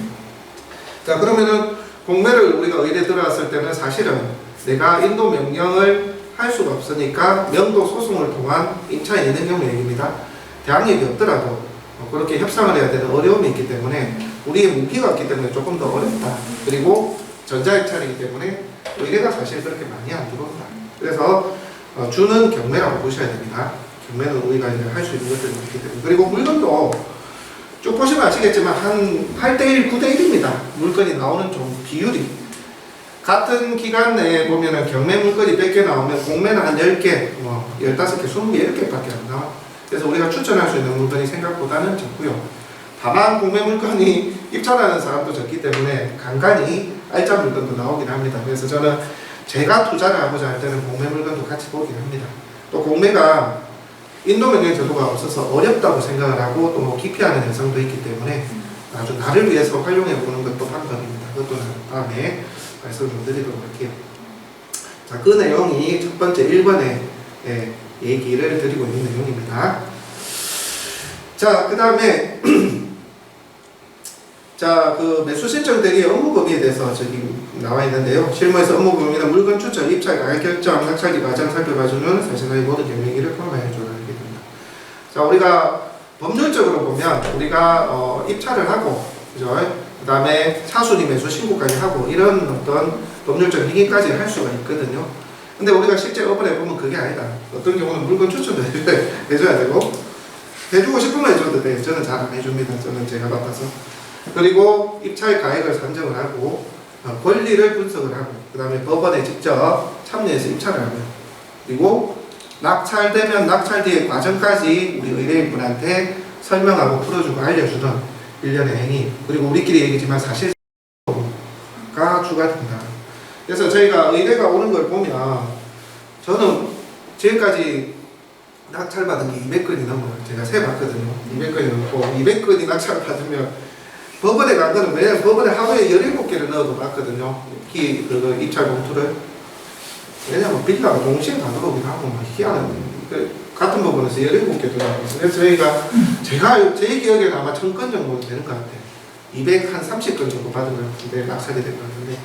자 그러면은 공매를 우리가 의뢰 들어왔을 때는 사실은 내가 인도 명령을 할 수가 없으니까 명도 소송을 통한 임차인 있는 경우 얘기입니다. 대항력이 없더라도 그렇게 협상을 해야 되는 어려움이 있기 때문에 우리의 무기가 없기 때문에 조금 더 어렵다. 그리고 전자입찰이기 때문에 의뢰가 사실 그렇게 많이 안 들어온다. 그래서 주는 경매라고 보셔야 됩니다. 경매는 우리가 이제 할 수 있는 것들이 있기 때문에. 그리고 물건도 쭉 보시면 아시겠지만 한 8대1, 9대1입니다. 물건이 나오는 좀 비율이. 같은 기간 내에 보면은 경매 물건이 100개 나오면 공매는 한 10개, 15개, 20개, 10개밖에 안 나와. 그래서 우리가 추천할 수 있는 물건이 생각보다는 적고요. 다만 공매 물건이 입찰하는 사람도 적기 때문에 간간히 알짜 물건도 나오긴 합니다. 그래서 저는 제가 투자를 하고자 할 때는 공매 물건도 같이 보긴 합니다. 또 공매가 인도 명령 제도가 없어서 어렵다고 생각을 하고 또 뭐 기피하는 현상도 있기 때문에 아주 나를 위해서 활용해 보는 것도 방법입니다. 그것도 다음에 말씀을 드리도록 할게요. 자, 그 내용이 첫 번째 1번의 얘기를 드리고 있는 내용입니다. 자, 그 다음에 자, 그 매수 신청 대리의 업무 범위에 대해서 저기 나와 있는데요. 실무에서 업무 범위는 물건 추천, 입찰, 가격 결정, 낙찰기 과정 살펴봐주는 사실상의 모든 경매기를 포함하여 조사하게 됩니다. 자, 우리가 법률적으로 보면 우리가 입찰을 하고, 그죠? 그 다음에 차순위 매수 신고까지 하고 이런 어떤 법률적 행위까지 할 수가 있거든요. 근데 우리가 실제 업을 해보면 그게 아니다. 어떤 경우는 물건 추천도 해줘야 되고 해주고 싶으면 해줘도 돼. 저는 잘 안 해줍니다. 저는 제가 바빠서. 그리고 입찰 가액을 산정을 하고 권리를 분석을 하고 그 다음에 법원에 직접 참여해서 입찰을 하고요. 그리고 낙찰되면 낙찰 뒤의 과정까지 우리 의뢰인분한테 설명하고 풀어주고 알려주는 일련의 행위. 그리고 우리끼리 얘기지만 사실가 추가된다. 그래서 저희가 의뢰가 오는 걸 보면 저는 지금까지 낙찰받은 게 200건이 넘어요. 제가 세봤거든요. 200건이 넘고 200건이 낙찰을 받으면 법원에 간 거는 왜냐면 법원에 하루에 17개를 넣어도 봤거든요. 그 입찰 봉투를. 왜냐면 빌라가 동시에 다 들어오긴 하고 막 희한한 같은 법원에서 17개 들어가고 그래서 저희가 제 기억에는 아마 1000건 정도 되는 것 같아요. 230건 정도 받은 것 같은데 낙찰이 된 것 같은데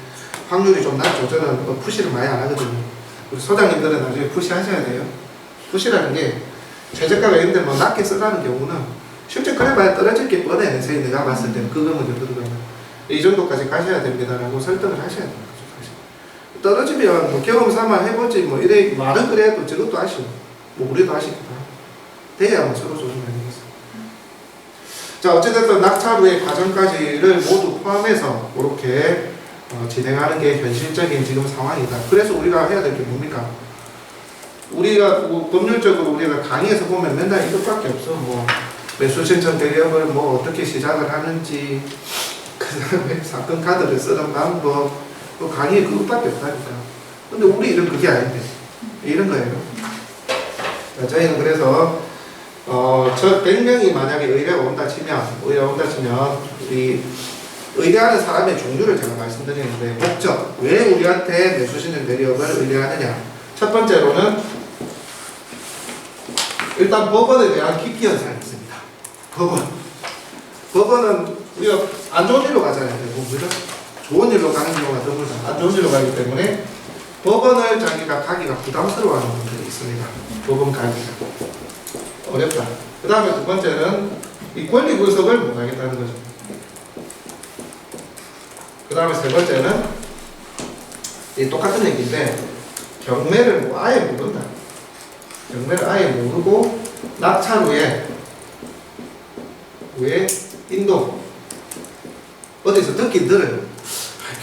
확률이 좀 낮죠. 저는 푸시를 많이 안 하거든요. 우리 소장님들은 나중에 푸시 하셔야 돼요. 푸시라는 게 최저가가 있는데 뭐 낮게 쓰라는 경우는 실제 그래봐야 떨어질 게 뻔해. 선생님 내가 봤을 때는 그거 먼저 들어가면 이 정도까지 가셔야 됩니다라고 설득을 하셔야 됩니다. 떨어지면 뭐 경험 삼아 해보지 뭐 이래 말은 그래도 저것도 아시고 뭐 우리도 아시겠다. 돼야만 서로 좋은 거 아니겠어요. 자 어쨌든 낙찰 후의 과정까지를 모두 포함해서 그렇게 진행하는 게 현실적인 지금 상황이다. 그래서 우리가 해야 될 게 뭡니까? 우리가 뭐 법률적으로 우리가 강의에서 보면 맨날 이것밖에 없어. 뭐 매수 신청 대리업을 뭐 어떻게 시작을 하는지 그 다음에 사건 카드를 쓰는 방법 그 강의에 그것밖에 없다니까. 근데 우리 일은 그게 아닌데 이런 거예요. 자, 저희는 그래서 저 100명이 만약에 의뢰가 온다 치면 우리 의뢰하는 사람의 종류를 제가 말씀드리는데 목적 왜 우리한테 매수 신청 대리업을 의뢰하느냐. 첫 번째로는 일단 법원에 대한 기피 현상이 있습니다. 법원은 우리가 안 좋은 일로 가잖아요. 그죠? 좋은 일로 가는 경우가 드물다. 안 좋은 일로 가기 때문에 법원을 자기가 가기가 부담스러워하는 분들이 있습니다. 법원 가기가 어렵다. 그 다음에 두 번째는 이 권리 분석을 못 하겠다는 거죠. 그 다음에 세 번째는 이 똑같은 얘기인데 경매를 뭐 아예 모른다. 경매를 아예 모르고 낙찰 후에 인도 어디서 듣긴 들어요.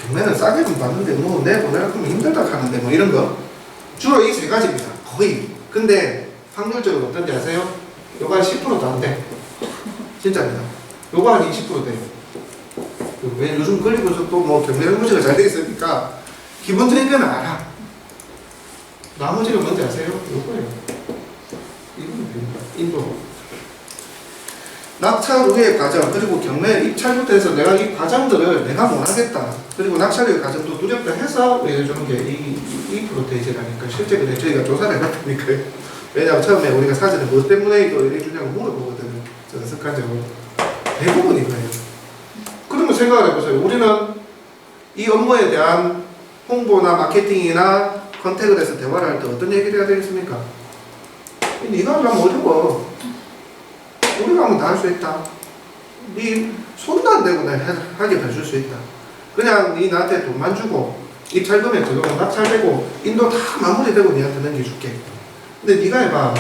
경매는 싸게 좀 받는데 뭐 내보내라 그러면 힘들다 하는데 뭐 이런 거 주로 이 세 가지입니다. 거의. 근데 확률적으로 어떤지 아세요? 요거 한 10%도 안 돼. 진짜입니다. 요거 한 20% 돼요. 왜 요즘 권리분석 또뭐 경매 연구소가 잘 돼 있으니까 기본적인 건 알아. 나머지는 뭔지 아세요? 요거예요. 이거는 됩니다. 인도. 낙찰 후의 과정 그리고 경매 입찰부터 해서 내가 이 과정들을 내가 못하겠다. 그리고 낙찰 후의 과정도 누렸다 해서 해주는 게 이 프로테이지라니까. 실제 그래 저희가 조사를 해봤다니까요. 왜냐하면 처음에 우리가 사전에 뭐 때문에 이거 해주냐고 물어보거든요. 저는 습관적으로. 대부분 이거예요. 그러면 생각을 해보세요. 우리는 이 업무에 대한 홍보나 마케팅이나 컨택을 해서 대화를 할 때 어떤 얘기를 해야 되겠습니까? 네가 하면 어려워. 우리가 하면 다 할 수 있다. 네 손도 안 대고 내가 하게 해줄 수 있다. 그냥 네 나한테 돈만 주고 입찰금액 들어가면 낙찰되고 인도 다 마무리되고 네한테 넘겨줄게. 근데 네가 해봐.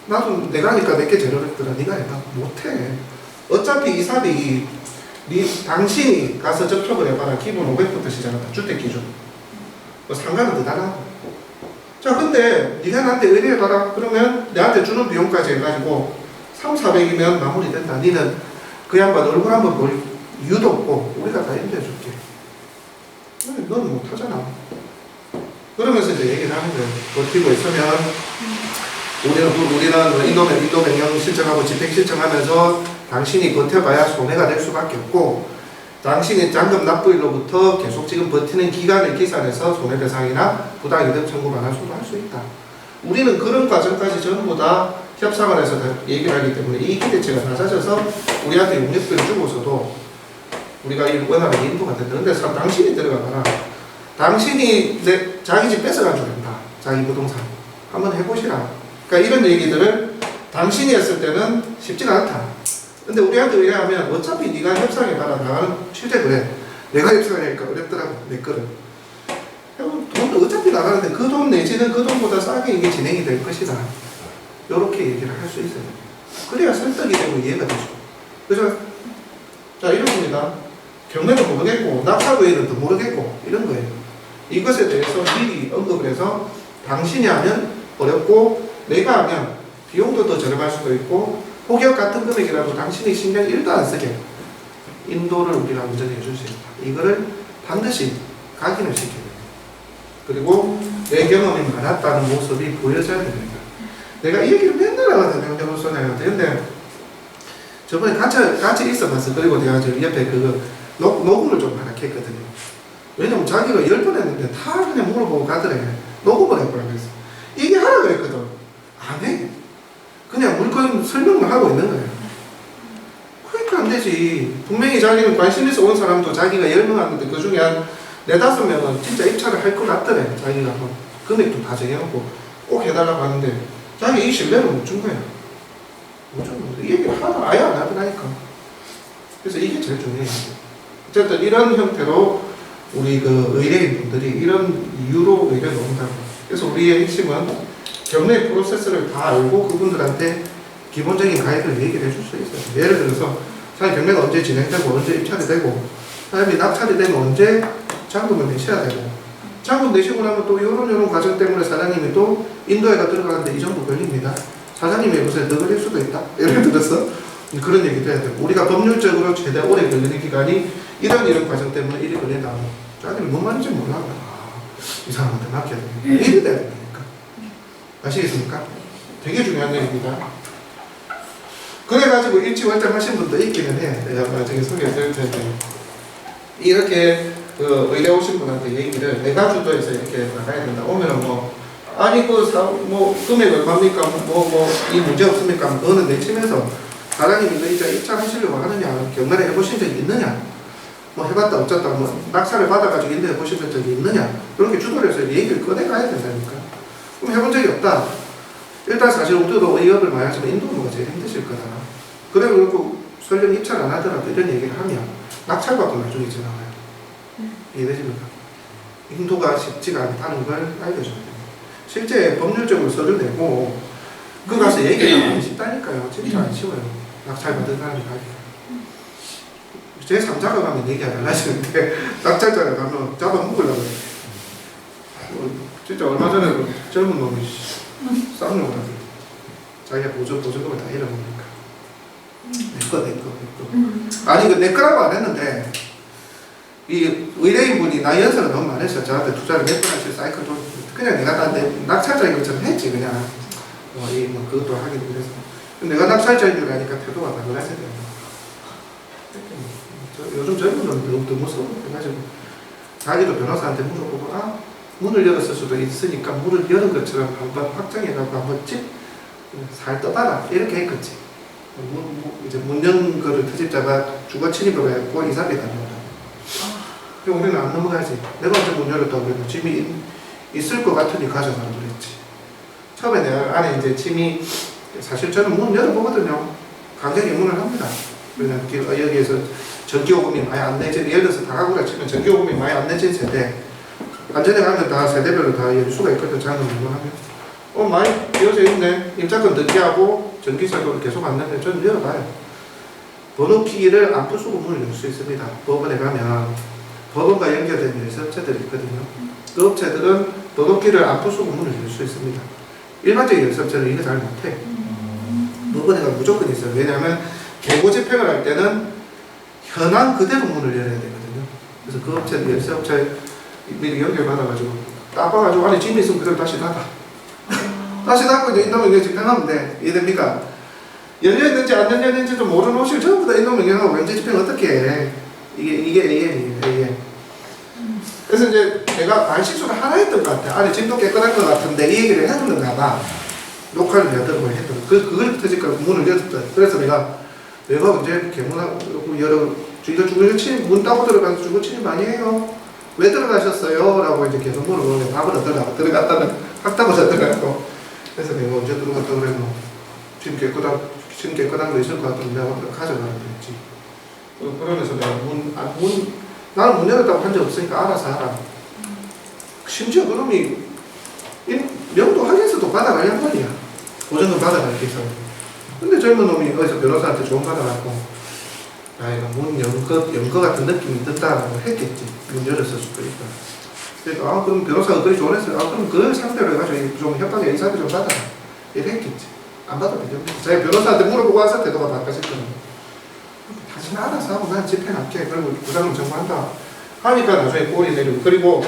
나도 내가 하니까 내게 제일 어렵더라. 네가 해봐. 못해. 어차피 이 사업이 당신이 가서 접촉을 해봐라. 기본 500부터 시작한다. 주택기준. 뭐 상가는 더 달라. 자, 근데 네가 나한테 의뢰해봐라. 그러면 내한테 주는 비용까지 해가지고 3,400이면 마무리된다. 니는 그 양반 얼굴 한번 볼 이유도 없고 우리가 다 인도해줄게. 넌 못하잖아. 그러면서 이제 얘기를 하는 거예요. 버티고 있으면 우리는 인도 변경 신청하고 집행 신청하면서 당신이 버텨봐야 손해가 될 수밖에 없고 당신이 잔금 납부일로부터 계속 지금 버티는 기간을 계산해서 손해배상이나 부당이득 청구 반환수도 할 수 있다. 우리는 그런 과정까지 전부 다 협상을 해서 얘기를 하기 때문에 이 기대치가 낮아져서 우리한테 용역비를 주고서도 우리가 원하는 인도가 된다. 근데 당신이 들어가거나 당신이 자기 집 뺏어가지고 된다. 자기 부동산. 한번 해보시라. 그러니까 이런 얘기들을 당신이 했을 때는 쉽지가 않다. 근데 우리한테 의뢰하면 어차피 네가 협상에 따라 나가는 실제 그래. 내가 협상하니까 어렵더라고. 내 거를. 돈 어차피 나가는데 그 돈 내지는 그 돈보다 싸게 이게 진행이 될 것이다. 이렇게 얘기를 할 수 있어요. 그래야 설득이 되고 이해가 되죠. 그죠? 자, 이런 겁니다. 경매도 모르겠고 낙찰도에는 더 모르겠고 이런 거예요. 이것에 대해서 미리 언급을 해서 당신이 하면 어렵고 내가 하면 비용도 더 저렴할 수도 있고 혹여 같은 금액이라도 당신이 신경 1도 안 쓰게 인도를 우리가 운전해 줄 수 있다. 이거를 반드시 각인을 시켜야 됩니다. 그리고 내 경험이 많았다는 모습이 보여져야 됩니다. 내가 이 얘기를 맨날 하거든요. 변호사님한테. 근데 저번에 같이 있어봤어. 그리고 내가 저 옆에 그거 녹음을 좀 하나 했거든요. 왜냐면 자기가 10번 했는데 다 그냥 물어보고 가더래. 녹음을 해보라고 했어. 이게 하라고 했거든. 안 해. 그냥 물건 설명만 하고 있는 거예요. 그러니까 안 되지. 분명히 자기는 관심 있어 온 사람도 자기가 10명 왔는데 그 중에 한 4-5명은 진짜 입찰을 할 것 같더래. 자기가 뭐 금액도 다 정해놓고 꼭 해달라고 하는데 자기 이 신뢰를 못 준 거야. 못 준 거야. 이 얘기를 하나 아예 안 하더라니까. 그래서 이게 제일 중요해요. 어쨌든 이런 형태로 우리 그 의뢰인분들이 이런 이유로 의뢰를 온다고. 그래서 우리의 핵심은 경매 프로세스를 다 알고 그분들한테 기본적인 가이드를 얘기를 해줄 수 있어요. 예를 들어서 사실 경매가 언제 진행되고 언제 입찰이 되고 사람이 낙찰이 되면 언제 잔금을 내셔야 되고 잔금 내시고 나면 또 이런 과정 때문에 사장님이 또 인도에가 들어가는데 이 정도 걸립니다. 사장님이 요새 더 걸릴 수도 있다. 예를 들어서 그런 얘기도 해야 되고 우리가 법률적으로 최대 오래 걸리는 기간이 이런 과정 때문에 일이 걸린다. 자기는 뭔 말인지 몰라. 이 사람한테 맡겨야 돼. 일이 돼야 되니까. 아시겠습니까? 되게 중요한 얘기입니다. 그래가지고 일치월장하신 분도 있기는 해. 내가 나중에 소개해드릴 텐데 이렇게 그 의뢰 오신 분한테 얘기를 내가 주도해서 이렇게 나가야 된다. 오면은 뭐 아니 뭐 금액 얼마입니까? 이 문제 없습니까? 그거는 내치면서 사장님이 너 이제 입찰하시려고 하느냐? 경매를 해보신 적이 있느냐? 뭐 해봤다 어쩌다 뭐 낙찰을 받아가지고 인도해 보신 적이 있느냐? 그렇게 주도를 해서 얘기를 꺼내가야 된다니까. 그럼 해본 적이 없다. 일단 사실 우리도 의협을 많이 하지만 인도가 제일 힘드실 거다. 그래고 설령 입찰 안 하더라도 이런 얘기를 하면 낙찰받고 나중에 전화와요. 이해되십니까? 인도가 쉽지가 않다는 걸 알려줘야 됩니다. 실제 법률적으로 서류 내고 그 가서 얘기를 하기 쉽다니까요. 진짜 안 쉬워요. 낙찰 받은 사람이 가기가. 제 3자가 가면 얘기 안 하시는데 낙찰자가 가면 잡아먹으려고 해요. 진짜 얼마 전에 그 젊은 놈이 싸우려고 하더라고요. 자기가 보조금을 다 잃어버리니까. 내 거. 아니, 내 거라고 안 했는데, 이 의뢰인분이 나이 연세가 너무 많으셔서 저한테 투자를 몇 번 하실 사이클 그냥 내가 다 낙찰자인 것처럼 했지, 그냥. 그것도 하기 위해서. 내가 낙찰자인 줄 아니까 태도가 달라져야 돼요. 요즘 젊은 놈들 더 무서워. 그래가지고 자기도 변호사한테 물어보고 문을 열었을 수도 있으니까 문을 여는 것처럼 한번 확장해가지고 한번 살 떠봐라 이렇게 했겠지. 이제 문 연 거를 터집자가 주거 침입을 했고 이사비 다녀오다. 우리는 안 넘어가지. 내가 언제 문 열었다고 그래도 짐이 있을 것 같으니 가져가라 그랬지. 처음에 내가 안에 이제 짐이 사실 저는 문 열어보거든요. 강제히 문을 합니다. 그냥 여기에서 전기요금이 많이 안 내진, 예를 들어서 다가구라 치면 전기요금이 많이 안 내진 세대, 안전에 가면 다 세대별로 다 열 수가 있거든. 자는 문하면 많이 비어져 있네. 입장권 듣게 하고 전기세도 계속 안 내는데 저는 열어봐요. 번호키를 안 부수고 문을 열 수 있습니다. 법원에 가면 법원과 연결된 열쇠업체들이 있거든요. 그 업체들은 번호키를 안 부수고 문을 열 수 있습니다. 일반적인 열쇠업체는 이거 잘 못해. 법원에 가면 무조건 있어요. 왜냐하면 개고 집행을 할 때는 현황 그대로 문을 열어야 되거든요. 그래서 그 업체, 열쇠업체 미리 연결받아가지고 따봐가지고 안에 짐이 있으면 그대로 다시 닫아. 다시 닫고 이제 인도명 이제 집행하면 돼. 이해됩니까? 열려있는지 안 열려있는지도 모르는 옷을 전부 다 인도명 연결하고 wen제 집행 어떻게 해? 이게 AM이에요. 그래서 이제 내가 말실수를 하나 했던 것 같아. 안에 짐도 깨끗할 것 같은데 이 얘기를 해줬는가 봐. 녹화를 내가 들고 했던 그걸 터질까 문을 열었다. 그래서 내가 언제 개문하고 여러 주의도 주거침 문 따고 들어가서 주거침이 많이 해요. 왜 들어가셨어요? 라고 이제 계속 물어보는데 답을 얻으려고 들어갔다는 확답을 얻으려고. 그래서 내가 언제 들어갔다 그래 짐 깨끗한 거 있을 것 같으면 내가 가져가라고 했지. 그러면서 내가 나는 문 열었다고 한 적 없으니까 알아서 하라. 심지어 그놈이 명도 확인서도 받아갈 양반이야. 보증금 받아갈게 있어. 근데 젊은 놈이 어디서 변호사한테 조언 받아갖고 이거 문 연거 같은 느낌이 든다라고 했겠지. 문 열었을 수도 있다. 그러니까 그럼 변호사가 그리 조언했어요. 그럼 그걸 상대로 해가지고 좀 협박의 의사를 좀 받아라. 이렇게 했겠지. 안 받아도 되죠. 자기 변호사한테 물어보고 와서 태도가 바꿔졌거든요. 당신 알아서 하고 난 집행할게. 그리고 부담금 정부한다. 하니까 나중에 꼴이 내리고. 그리고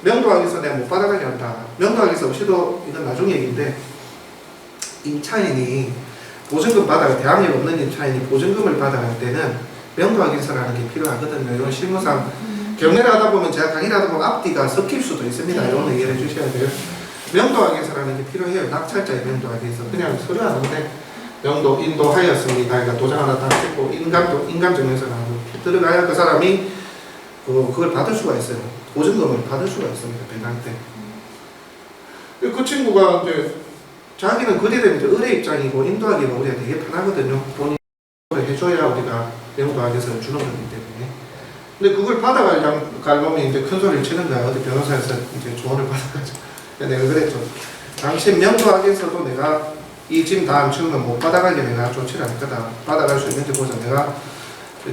명도학에서 내가 못 받아가게 한다. 명도학에서 없이도 이건 나중 얘기인데 임차인이 보증금 받아가 대항력 없는 임차인이 보증금을 받아갈 때는 명도학에서라는 게 필요하거든요. 이런 실무상 경매를 하다 보면 제가 강의를 하다 보면 앞뒤가 섞일 수도 있습니다. 이런 얘기를 해주셔야 돼요. 명도학에서라는 게 필요해요. 낙찰자의 명도학에서 그냥 서류 하는데 명도 인도하였습니다. 그러니까 도장 하나 딱 찍고 인감증명서라고 들어가야 그 사람이 그걸 받을 수가 있어요. 보증금을 받을 수가 있습니다. 배당 때. 그 친구가 이제 자기는 그리 되면 의뢰 입장이고 인도하기가 우리가 되게 편하거든요. 본인이 해줘야 우리가 명도학에서 주는 거기 때문에. 근데 그걸 받아갈 놈이 이제 큰 소리를 치는 거야. 어디 변호사에서 이제 조언을 받아가지고. 내가 그랬죠. 당시 명도학에서도 내가 이 짐 다 안 치우면 못 받아가게 내가 조치를 할 거다. 받아갈 수 있는지 보자. 내가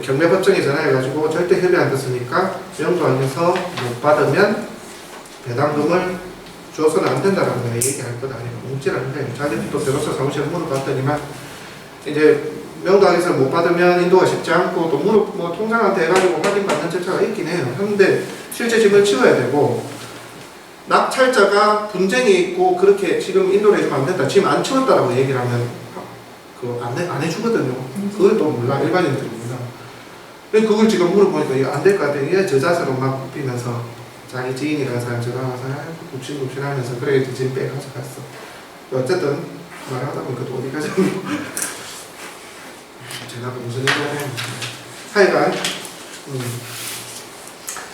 경매법정에 전화해가지고 절대 협의 안 됐으니까 명도학에서 못 받으면 배당금을 줘서는 안 된다라고 내가 얘기할 거다. 아니면 뭉치라는데 자기도 또 변호사 사무실에 물어봤더니만 이제 명도학에서 못 받으면 인도가 쉽지 않고 또 통장한테 해가지고 확인받는 절차가 있긴 해요. 그런데 실제 짐을 치워야 되고 낙찰자가 분쟁이 있고 그렇게 지금 인도를 해주면 안 된다. 짐 안 치웠다라고 얘기를 하면 안 해주거든요. 그걸 또 몰라. 일반인들이 몰라. 그걸 지금 물어보니까 이거 안 될 것 같아. 이게 저자세로 막 굽히면서 자기 지인이라는 사람 전화와서 굽신굽신하면서 그래 짐 빼가져갔어. 어쨌든 말하다 보니까 또 어디 가자고 제가 무슨 얘기를 하여간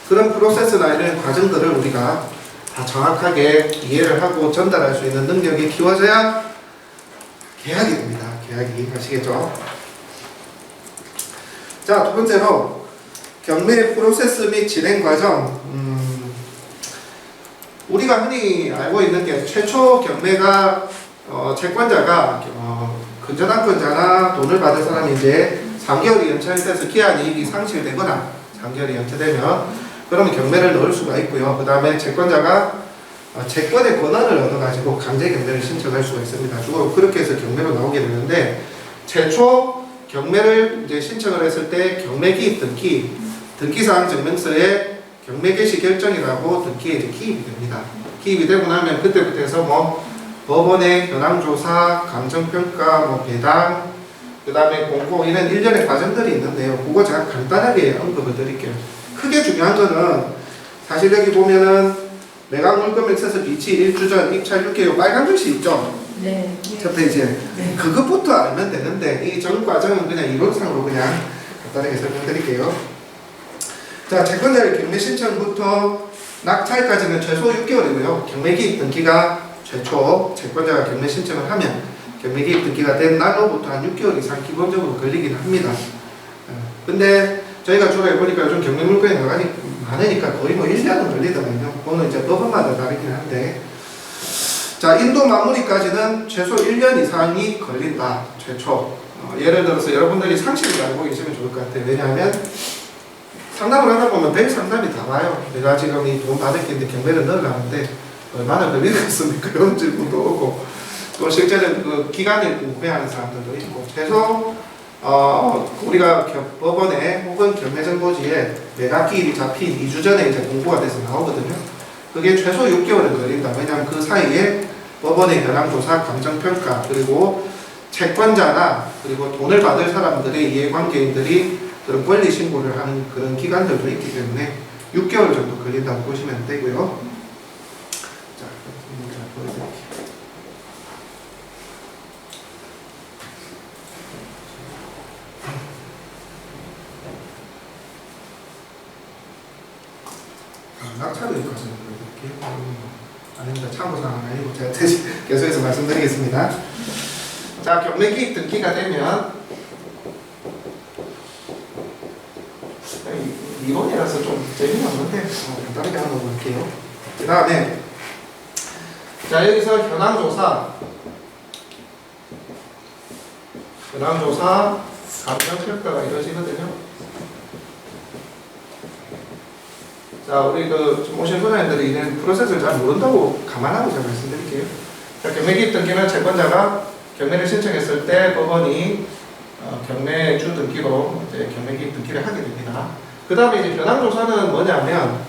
그런 프로세스나 이런 과정들을 우리가 다 정확하게 이해를 하고 전달할 수 있는 능력이 키워져야 계약이 됩니다. 계약이. 아시겠죠? 자, 두 번째로 경매 프로세스 및 진행 과정. 우리가 흔히 알고 있는 게 최초 경매가 채권자가 근저당권자나 돈을 받을 사람이 이제 3개월이 연체돼서 기한 이익이 상실되거나 3개월이 연체되면 그러면 경매를 넣을 수가 있고요. 그 다음에 채권자가 채권의 권한을 얻어가지고 강제 경매를 신청할 수가 있습니다. 주로 그렇게 해서 경매로 나오게 되는데 최초 경매를 이제 신청을 했을 때 경매 기입 등기, 등기사항 증명서에 경매 개시 결정이라고 등기에 이제 기입이 됩니다. 기입이 되고 나면 그때부터 해서 법원의 현황조사, 감정평가, 뭐 배당, 그 다음에 공고 이런 일련의 과정들이 있는데요. 그거 제가 간단하게 언급을 드릴게요. 크게 중요한 거는 사실 여기 보면은 매각 물건 액세스 비치 1주 전 입찰 6개월 빨간 글씨 있죠? 네. 첫 페이지에 네. 그것부터 알면 되는데 이 전 과정은 그냥 이론상으로 그냥 간단하게 설명드릴게요. 자, 채권자의 경매 신청부터 낙찰까지는 최소 6개월이고요. 경매기입 등기가 최초 채권자가 경매 신청을 하면 경매기입 등기가 된 날로부터 한 6개월 이상 기본적으로 걸리긴 합니다. 근데 저희가 주로 해보니까 요즘 경매 물건이 많으니까 거의 뭐 1년은 걸리더라고요. 그거는 이제 법원마다 다르긴 한데, 자, 인도 마무리까지는 최소 1년 이상이 걸린다. 최초. 예를 들어서 여러분들이 상식을 알고 계시면 좋을 것 같아요. 왜냐하면 상담을 하다 보면 별 상담이 다 와요. 내가 지금 이 돈 받을 게 있는데 경매를 넣으려는데 얼마나 걸리겠습니까? 이런 질문도 오고, 또 실제는 그 기간을 궁금해하는 사람들도 있고, 최소 우리가 법원에 혹은 경매정보지에 매각기일이 잡힌 2주 전에 이제 공고가 돼서 나오거든요. 그게 최소 6개월은 걸린다. 왜냐하면 그 사이에 법원의 현황조사, 감정평가, 그리고 채권자나 그리고 돈을 받을 사람들의 이해관계인들이 그런 권리 신고를 하는 그런 기간들도 있기 때문에 6개월 정도 걸린다고 보시면 되고요. 자, 보여드릴게요. 낙찰을 여기까지 보여드릴게요. 아닙니다. 참고사항은 아니고 제가 대신 계속해서 말씀드리겠습니다. 자, 경매기입 등기가 되면 이론이라서 좀 재미는 없는데 간단하게 한번 볼게요. 그 다음에 자, 여기서 현황조사 감정평가가 이루어지거든요. 자, 우리 지금 오신 소장님들이 이런 프로세스를 잘 모른다고 감안하고 제가 말씀드릴게요. 자, 경매기입 등기는 채권자가 경매를 신청했을 때 법원이 경매주 등기로 이제 경매기입 등기를 하게 됩니다. 그 다음에 이제 현황조사는 뭐냐면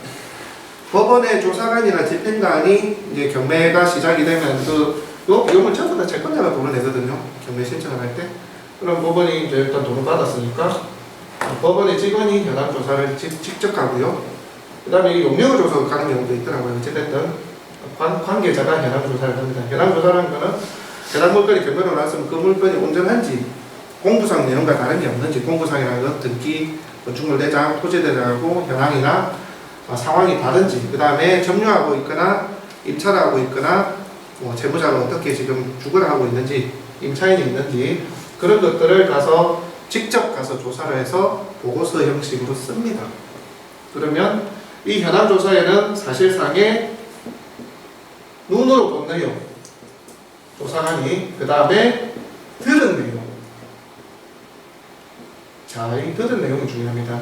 법원의 조사관이나 집행관이 이제 경매가 시작이 되면 요 비용을 전부 다 채권자가 돈을 내거든요. 경매 신청을 할 때. 그럼 법원이 이제 일단 돈을 받았으니까 법원의 직원이 현황조사를 직접 하고요. 그 다음에 용역을 줘서 가는 경우도 있더라고요. 어쨌든 관계자가 현황조사를 합니다. 현황조사라는 거는 해당 물건이 경매로 나왔으면 그 물건이 온전한지, 공부상 내용과 다른 게 없는지, 공부상이라는 건 등기, 건축물대장, 토지대장하고 현황이나 상황이 다른지, 그 다음에 점유하고 있거나 임차를 하고 있거나 뭐 채무자가 어떻게 지금 주거를 하고 있는지, 임차인이 있는지 그런 것들을 직접 가서 조사를 해서 보고서 형식으로 씁니다. 그러면 이 현황조사에는 사실상의 눈으로 본 내용, 조사관이, 그 다음에 들은 내용. 자, 이 들은 내용이 중요합니다.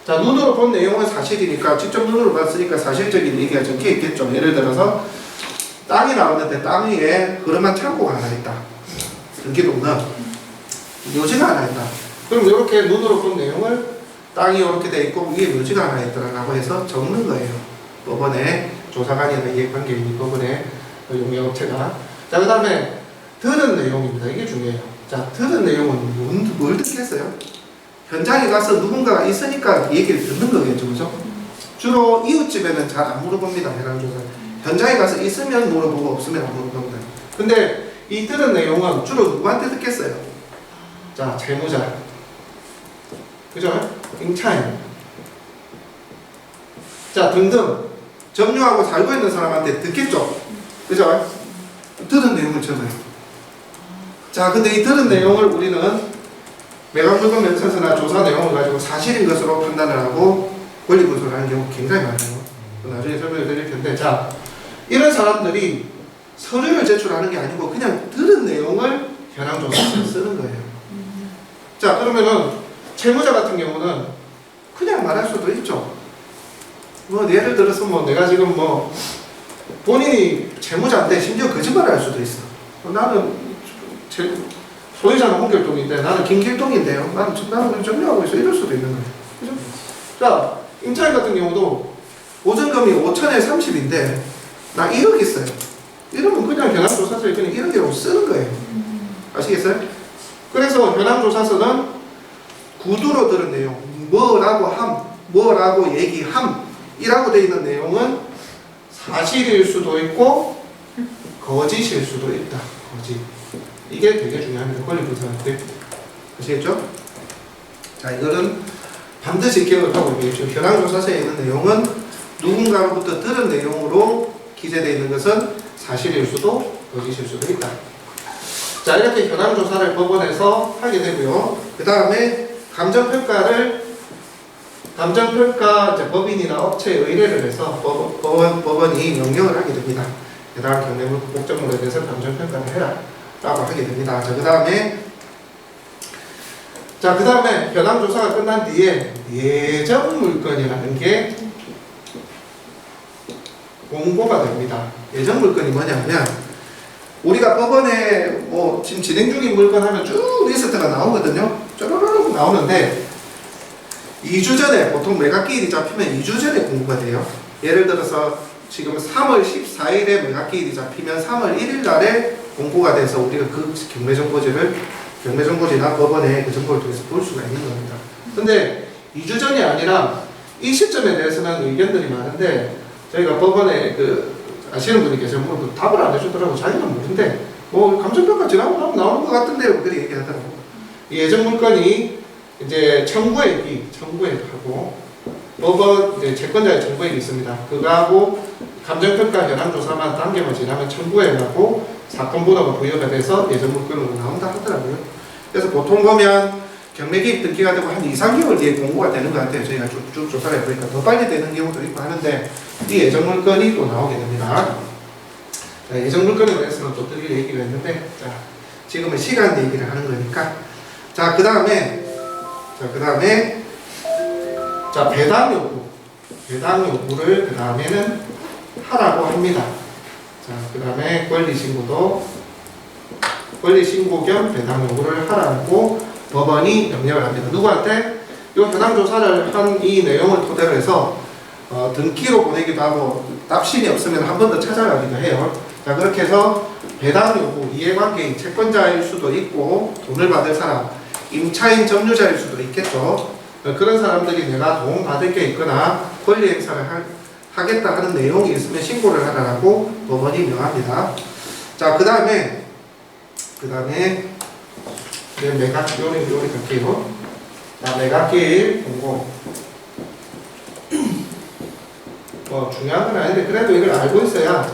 자, 눈으로 본 내용은 사실이니까, 직접 눈으로 봤으니까 사실적인 얘기가 적혀 있겠죠. 예를 들어서 땅이 나오는데 땅 위에 흐름한 창고가 하나 있다. 등기록은 묘지가 하나 있다. 그럼 이렇게 눈으로 본 내용을 땅이 이렇게 돼 있고 위에 묘지가 하나 있더라고 해서 적는 거예요. 법원의 조사관이나 이해관계인이 법원의 용역업체가. 자, 그 다음에 들은 내용입니다. 이게 중요해요. 자, 들은 내용은 뭘 듣겠어요? 현장에 가서 누군가가 있으니까 얘기를 듣는 거겠죠, 그죠? 주로 이웃집에는 잘 안 물어봅니다. 현황조사. 현장에 가서 있으면 물어보고 없으면 안 물어봅니다. 근데 이 들은 내용은 주로 누구한테 듣겠어요? 자, 채무자, 그죠? 임차인, 자, 등등 점유하고 살고 있는 사람한테 듣겠죠? 그죠? 들은 내용을 적어요. 자, 근데 이 들은 내용을 우리는 매각물건 명세서나 조사 내용을 가지고 사실인 것으로 판단을 하고 권리분석을 하는 경우 굉장히 많아요. 나중에 설명을 드릴 텐데, 자, 이런 사람들이 서류를 제출하는 게 아니고 그냥 들은 내용을 현황조사서에 쓰는 거예요. 자, 그러면은 채무자 같은 경우는 그냥 말할 수도 있죠. 뭐 예를 들어서 뭐 내가 지금 뭐 본인이 채무자인데 심지어 거짓말을 할 수도 있어. 나는 소유자는 홍길동인데 나는 김길동인데요. 나는 그냥 점유하고 있어. 이럴 수도 있는 거예요. 그죠? 자, 임차인 같은 경우도 보증금이 5천에 30인데 나 1억 있어요. 이러면 그냥 현황조사서에 그냥 이런 대로 쓰는 거예요. 아시겠어요? 그래서 현황조사서는 구두로 들은 내용, 뭐라고 함, 뭐라고 얘기함이라고 되어 있는 내용은 사실일 수도 있고 거짓일 수도 있다. 거짓. 이게 되게 중요합니다. 권리분석한테. 아시겠죠? 자, 이거는 반드시 기억을 하고 있겠죠. 현황조사서에 있는 내용은 누군가로부터 들은 내용으로 기재되어 있는 것은 사실일 수도 거짓일 수도 있다. 자, 이렇게 현황조사를 법원에서 하게 되고요. 그 다음에 감정평가 이제 법인이나 업체에 의뢰를 해서 법원이 명령을 하게 됩니다. 해당 경매물 목적물에 대해서 감정평가를 해라 라고 하게 됩니다. 자, 그 다음에 현황조사가 끝난 뒤에 예정물건이라는 게 공고가 됩니다. 예정물건이 뭐냐면 우리가 법원에 뭐 지금 진행 중인 물건 하면 쭉 리스트가 나오거든요. 쪼르르르 나오는데 2주 전에, 보통 매각기일이 잡히면 2주 전에 공고가 돼요. 예를 들어서 지금 3월 14일에 매각기일이 잡히면 3월 1일 날에 공고가 돼서 우리가 그 경매정보지나 법원에 그 정보를 통해서 볼 수가 있는 겁니다. 근데 2주 전이 아니라 이 시점에 대해서는 의견들이 많은데 저희가 법원에 아시는 분이 계셔서 답을 안 해주더라고. 자기는 모른데 뭐 감정평가 지나고 나면 나오는 것 같던데요. 그렇게 얘기하더라고. 이 예정물건이 이제 청구액하고 법원 이제 채권자의 청구액이 있습니다. 그거하고 감정평가 현황조사만 단계만 지나면 청구액하고 사건 번호가 부여가 돼서 예정물건으로 나온다 하더라고요. 그래서 보통 보면 경매기입 등기가 되고 한 2, 3개월 뒤에 공고가 되는 것 같아요. 저희가 쭉 조사를 해보니까 더 빨리 되는 경우도 있고 하는데 이 예정물건이 또 나오게 됩니다. 자, 예정물건에 대해서는 또 드릴 얘기가 있는데 자, 지금은 시간 얘기를 하는 거니까 자, 그 다음에 배당 요구를 그 다음에는 하라고 합니다. 자, 그 다음에 권리신고 겸 배당 요구를 하라고 법원이 명령을 합니다. 누구한테? 이 현황조사를 한 이 내용을 토대로 해서 등기로 보내기도 하고 답신이 없으면 한 번 더 찾아가기도 해요. 자, 그렇게 해서 배당 요구, 이해관계인 채권자일 수도 있고 돈을 받을 사람, 임차인 점유자일 수도 있겠죠. 그런 사람들이 내가 도움받을 게 있거나 권리 행사를 하겠다 하는 내용이 있으면 신고를 하라고 법원이 명합니다. 자, 그 다음에 요리 갈게요. 자, 매각기일 공고. 중요한 건 아닌데 그래도 이걸 알고 있어야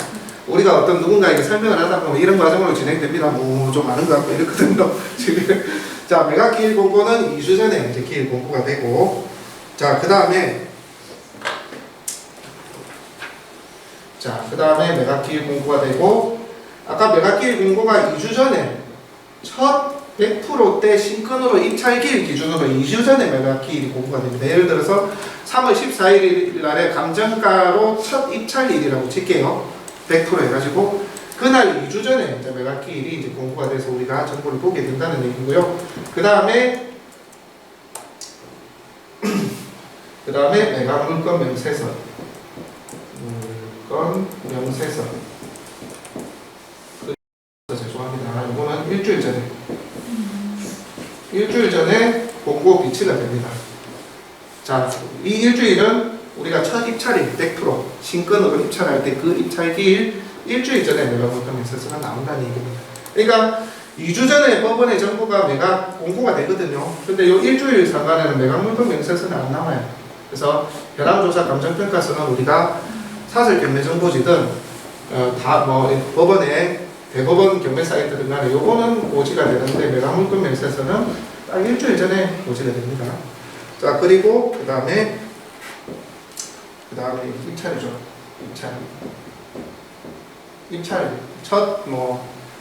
우리가 어떤 누군가에게 설명을 하다 보면 이런 과정으로 진행됩니다. 뭐 좀 아는 것 같고 이렇거든요. 지금 자, 매각기일 공고는 2주 전에 이제 기일 공고가 되고 자, 그 다음에 매각기일 공고가 되고 아까 매각기일 공고가 2주 전에 첫 100%대 신건으로 입찰기일 기준으로 2주 전에 매각기일이 공고가 됩니다. 예를 들어서 3월 14일 날에 감정가로 첫 입찰일이라고 칠게요. 100% 해가지고 그날 2주 전에 이제 매각기일이 이제 공고가 돼서 우리가 정보를 보게 된다는 얘기고요. 그 다음에 매각물건 명세서. 죄송합니다. 이거는 일주일 전에 공고 비치가 됩니다. 자, 이 일주일은 우리가 첫 입찰일 100% 신건으로 입찰할 때 그 입찰기일 일주일 전에 매각물건 명세서가 나온다는 얘기입니다. 그러니까 2주 전에 법원의 정보가 매각 공고가 되거든요. 근데 이 일주일 상간에는 매각물건 명세서는 안 나와요. 그래서 현황조사 감정평가서는 우리가 사설 경매정보지든 다 뭐 법원에 대법원 경매 사이트든 간에 요거는 고지가 되는데 매각물건 명세서는 딱 일주일 전에 고지가 됩니다. 자, 그리고 그 다음에 입찰이죠. 입찰 첫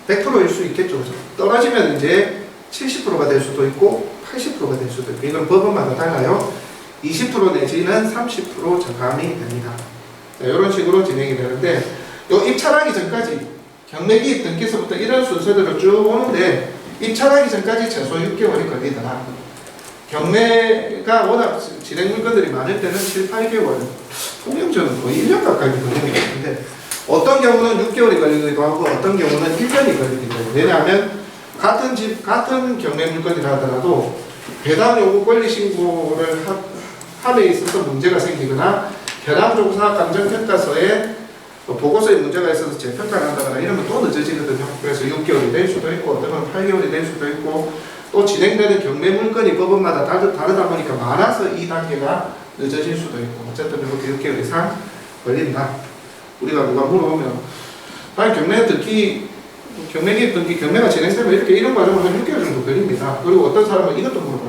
100%일 수 있겠죠. 떨어지면 이제 70%가 될 수도 있고 80%가 될 수도 있고 이건 법원마다 달라요. 20% 내지는 30% 저감이 됩니다. 자, 이런 식으로 진행이 되는데 요 입찰하기 전까지 경매기입 등기서부터 이런 순서대로 쭉 오는데 입찰하기 전까지 최소 6개월이 걸리더라. 경매가 워낙 진행 물건들이 많을 때는 7, 8개월, 통영전은 거의 1년 가까이 걸리는 것 같은데 어떤 경우는 6개월이 걸리기도 하고 어떤 경우는 1년이 걸리기도 해요. 왜냐하면 같은 같은 경매 물건이라 하더라도 배당 요구 권리 신고를 함에 있어서 문제가 생기거나 현황조사 감정평가서에 보고서에 문제가 있어서 재평가를 한다거나 이러면 또 늦어지거든요. 그래서 6개월이 될 수도 있고 어떤 건 8개월이 될 수도 있고 또 진행되는 경매 물건이 법원마다 다르다 보니까 많아서 이 단계가 늦어질 수도 있고 어쨌든 이렇게 6개월 이상 걸린다. 우리가 누가 물어보면 아니 경매기획 등기 경매가 진행되면 이렇게 이런 과정을 한 6개월 정도 걸립니다. 그리고 어떤 사람은 이것도 물어봐.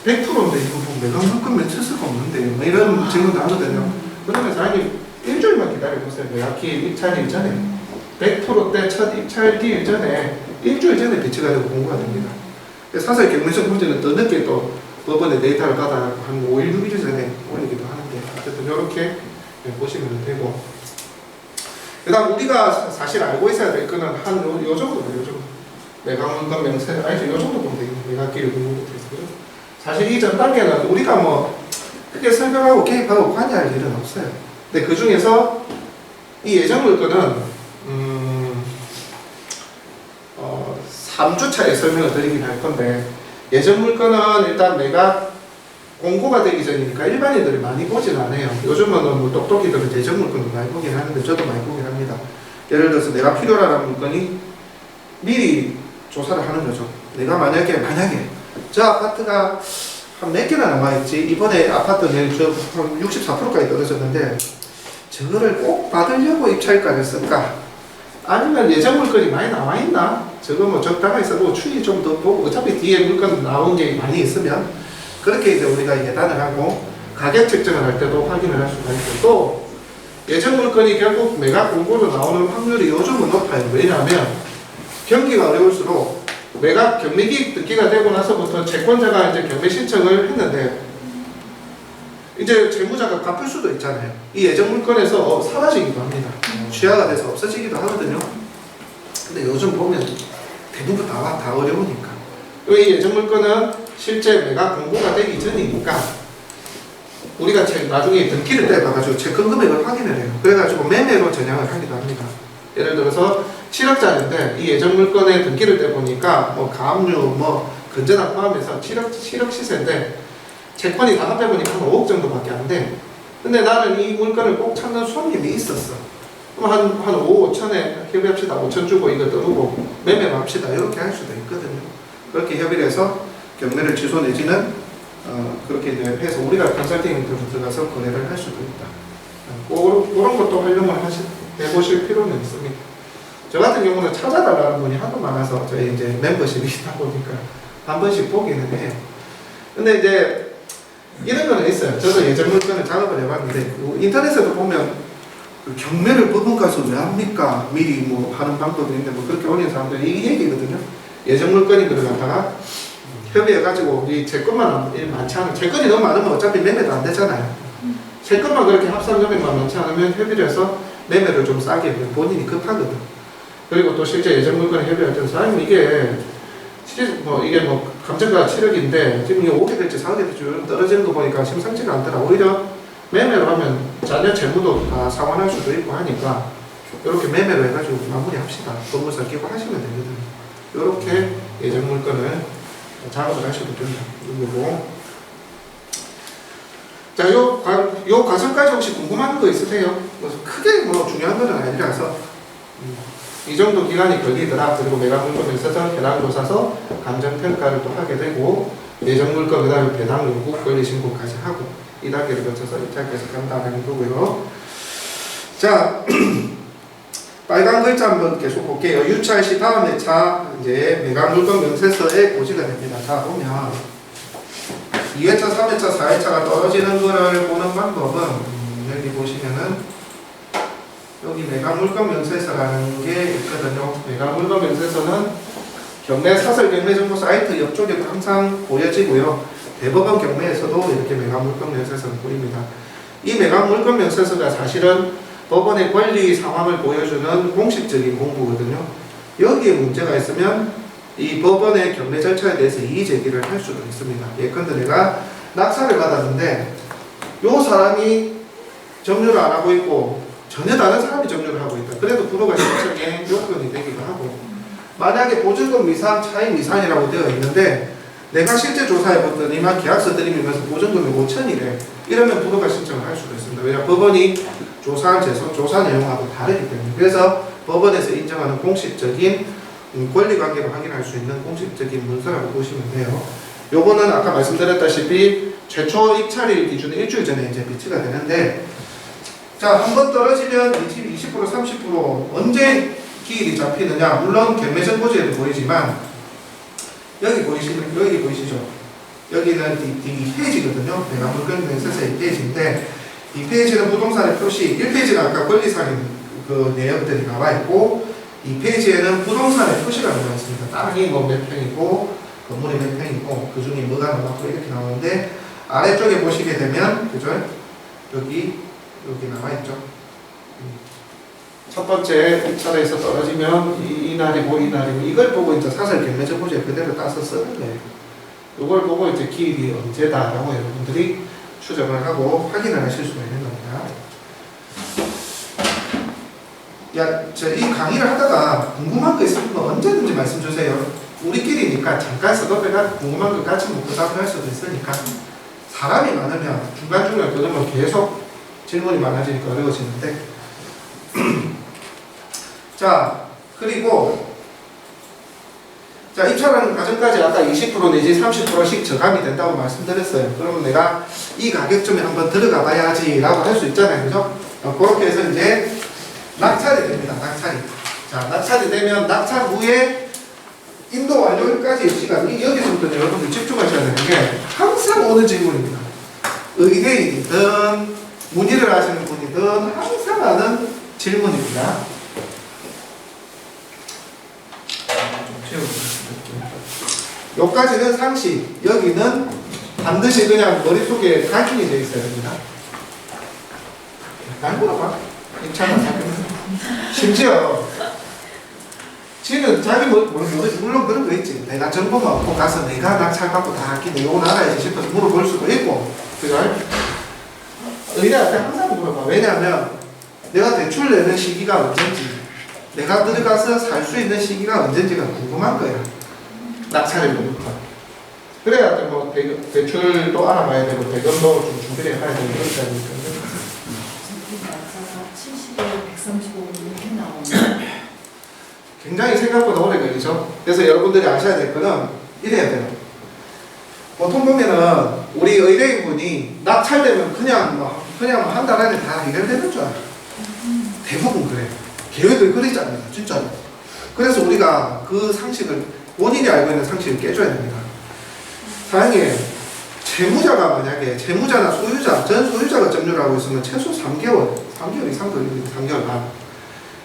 100%인데 이거 뭐 매각 물건 맺힐 수가 없는데 뭐 이런 질문도 하거든요. 그러면 사장님 일주일만 기다려보세요. 매각기 입찰 일전에 100%대 첫 입찰 기일 전에 일주일 전에 배치가 되고 공고가 됩니다. 사설 경매성 문제는 더 늦게 또 법원에 데이터를 받아 한 5일, 6일 전에 올리기도 하는데 어쨌든 이렇게 보시면 되고 그 다음 우리가 사실 알고 있어야 될 거는 한 요 정도예요. 요 정도. 매각 물건 명세 아니죠. 요 정도 보면 되겠네요. 매각기를 공고부터 해서 사실 이 전 단계는 우리가 뭐 크게 설명하고 개입하고 관여할 일은 없어요. 근데 그 중에서 이 예정 물건은 3주차에 설명을 드리긴 할 건데 예정 물건은 일단 매각 공고가 되기 전이니까 일반인들이 많이 보진 않아요. 요즘은 뭐 똑똑이들은 예정 물건도 많이 보긴 하는데 저도 많이 보긴 합니다. 예를 들어서 내가 필요하다는 물건이 미리 조사를 하는 거죠. 내가 만약에 저 아파트가 한 몇 개나 남아있지 이번에 아파트 내저 64%까지 떨어졌는데 저거를 꼭 받으려고 입찰가를 쓸까? 아니면 예정 물건이 많이 남아있나? 저거 뭐 적당히 써도 추이 좀 더 보고 어차피 뒤에 물건 나온 게 많이 있으면 그렇게 이제 우리가 예단을 하고 가격 책정을 할 때도 확인을 할 수가 있고 또 예정 물건이 결국 매각 공고로 나오는 확률이 요즘은 높아요. 왜냐하면 경기가 어려울수록 매각 경매기획 등기가 되고 나서부터 채권자가 이제 경매 신청을 했는데 이제 채무자가 갚을 수도 있잖아요. 이 예정 물건에서 사라지기도 합니다. 취하가 돼서 없어지기도 하거든요. 근데 요즘 보면 대부분 다 어려우니까. 이 예정 물건은 실제 매각 공고가 되기 전이니까 우리가 나중에 등기를 떼봐가지고 채권 금액을 확인을 해요. 그래가지고 매매로 전향을 하기도 합니다. 예를 들어서 7억짜리인데 이 예정 물건에 등기를 떼보니까 뭐 가압류, 뭐 건전한 포함해서 7억 시세인데 채권이 다 합해보니까 한 5억 정도밖에 안 돼. 근데 나는 이 물건을 꼭 찾는 손님이 있었어. 그럼 한 5, 5천에 협의합시다. 5천 주고 이거 떠르고 매매 합시다. 이렇게 할 수도 있거든요. 그렇게 협의를 해서 경매를 취소 내지는 그렇게 해서 우리가 컨설팅으로 들어가서 거래를 할 수도 있다. 그런 것도 활용을 해보실 필요는 있습니다. 저 같은 경우는 찾아달라는 분이 하도 많아서 저희 이제 멤버십이 있다 보니까 한 번씩 보기는 해요. 근데 이제 이런 거는 있어요. 저도 예전 물건을 작업을 해봤는데 인터넷에도 보면 경매를 법원 가서 왜 합니까? 미리 뭐 하는 방법이 있는데 뭐 그렇게 올리는 사람들이 이 얘기거든요. 예전 물건인 걸 갖다가 협의해가지고 이 채권만 많지 않은 채권이 너무 많으면 어차피 매매도 안 되잖아요. 채권만 그렇게 합산 금액만 많지 않으면 협의를 해서 매매를 좀 싸게 해요. 본인이 급하거든. 그리고 또 실제 예전 물건에 협의할 때는 사장님 이게 감정가가 7억인데 지금 이게 5억 될지 4억 될지 떨어지는 거 보니까 심상치가 않더라. 오히려 매매로 하면 자녀 재무도 다 상환할 수도 있고 하니까 이렇게 매매로 해가지고 마무리합시다. 법무사 끼고 하시면 되거든요. 이렇게 예전 물건을 작업을 하셔도 된다. 그리고 자, 요 과정까지 혹시 궁금한 거 있으세요? 크게 뭐 중요한 건 아니라서 이 정도 기간이 걸리더라. 그리고 매각 물건에 있어서 현황조사서 감정평가를 또 하게 되고 예정 물건 그 다음에 배당 요구 권리 신고까지 하고 이 단계를 거쳐서 입찰까지 간다는 거고요. 자, 빨간 글자 한번 계속 볼게요. 유찰 시 다음 회차 이제 매각 물건 명세서에 고지가 됩니다. 자, 보면 2회차, 3회차, 4회차가 떨어지는 거를 보는 방법은 여기 보시면은 여기 매각 물건 명세서라는 게 있거든요. 매각 물건 명세서는 경매 사설 경매 정보 사이트 옆쪽에도 항상 보여지고요. 대법원 경매에서도 이렇게 매각 물건 명세서가 보입니다. 이 매각 물건 명세서가 사실은 법원의 권리 상황을 보여주는 공식적인 공부거든요. 여기에 문제가 있으면 이 법원의 경매 절차에 대해서 이의 제기를 할 수도 있습니다. 예컨대 내가 낙찰을 받았는데 요 사람이 점유를 안 하고 있고 전혀 다른 사람이 점유를 하고 있다. 그래도 불허가 신청의 요건이 되기도 하고, 만약에 보증금 미상, 차익 미상이라고 되어 있는데 내가 실제 조사해 봤더니만 계약서 들이면서 보증금이 5천이래. 이러면 불허가 신청을 할 수가 있습니다. 왜냐 법원이 조사한 조사 내용하고 다르기 때문에. 그래서 법원에서 인정하는 공식적인 권리관계를 확인할 수 있는 공식적인 문서라고 보시면 돼요. 요거는 아까 말씀드렸다시피 최초 입찰일 기준에 일주일 전에 이제 비치가 되는데, 자, 한 번 떨어지면 20%, 30% 언제 기일이 잡히느냐? 물론 경매정보지에도 보이지만 여기 보이시죠? 여기는 이 페이지거든요. 내가 물건에 있어서 이 페이지인데, 이 페이지는 부동산의 표시, 1페이지는 아까 권리상의 그 내역들이 나와 있고, 이 페이지에는 부동산의 표시가 나와 있습니다. 땅이 뭐 몇 평이고, 건물이 몇 평이고, 그 중에 뭐가 나왔고 이렇게 나오는데, 아래쪽에 보시게 되면, 그죠? 여기 나와 있죠. 첫 번째 입찰에서 떨어지면 이날이고 이걸 보고 이제 사설 경매정보지에 그대로 따서 쓰는 거예요. 이걸 보고 이제 기일이 언제다라고 여러분들이 추정을 하고 확인을 하실 수가 있는 겁니다. 이 강의를 하다가 궁금한 거 있으면 언제든지 말씀 주세요. 우리끼리니까 잠깐 써도배가 궁금한 거 같이 묻고 답할 수도 있으니까. 사람이 많으면 중간중간 그러면 계속 질문이 많아지니까 어려워지는데. 자, 그리고 입찰하는 과정까지 아까 20% 내지 30%씩 저감이 된다고 말씀드렸어요. 그러면 내가 이 가격쯤에 한번 들어가 봐야지 라고 할 수 있잖아요. 그죠? 그렇게 해서 이제 낙찰이 됩니다. 낙찰이. 자, 낙찰이 되면 낙찰 후에 인도 완료일까지의 시간, 여기서부터 여러분들 집중하셔야 되는 게 항상 오는 질문입니다. 의뢰인이든 문의를 하시는 분이든 항상 하는 질문입니다. 여기까지는 상식, 여기는 반드시 그냥 머릿속에 각인이 되어 있어야 됩니다. 날 물어봐. 괜찮아. 심지어 지는 자기 물론 그런 거 있지. 내가 정보만 얻고 가서 내가 낙찰 받고 다 할게 내가 알아야지 싶어서 물어볼 수도 있고, 그죠? 의뢰한테 항상 물어봐. 왜냐하면 내가 대출 내는 시기가 언젠지, 내가 들어가서 살 수 있는 시기가 언젠지가 궁금한 거야. 낙찰을 보니까. 그래야 뭐 대출도 알아봐야 되고 대금도 좀 준비를 해야 되고 그렇지 않습니까? 날짜가 70일, 135일 이렇게 나오면 굉장히 생각보다 오래 걸리죠. 그래서 여러분들이 아셔야 될 거는 이래야 돼요. 보통 보면은 우리 의뢰인분이 낙찰되면 그냥 한 달 안에 다 해결되는 줄 알아요. 대부분 그래요. 계획을 그리지 않아요. 진짜로. 그래서 우리가 그 상식을, 본인이 알고 있는 상식을 깨줘야 됩니다. 사장님, 채무자가 만약에 채무자나 소유자, 전 소유자가 점유를 하고 있으면 최소 3개월 이상 걸립니다. 3개월 반.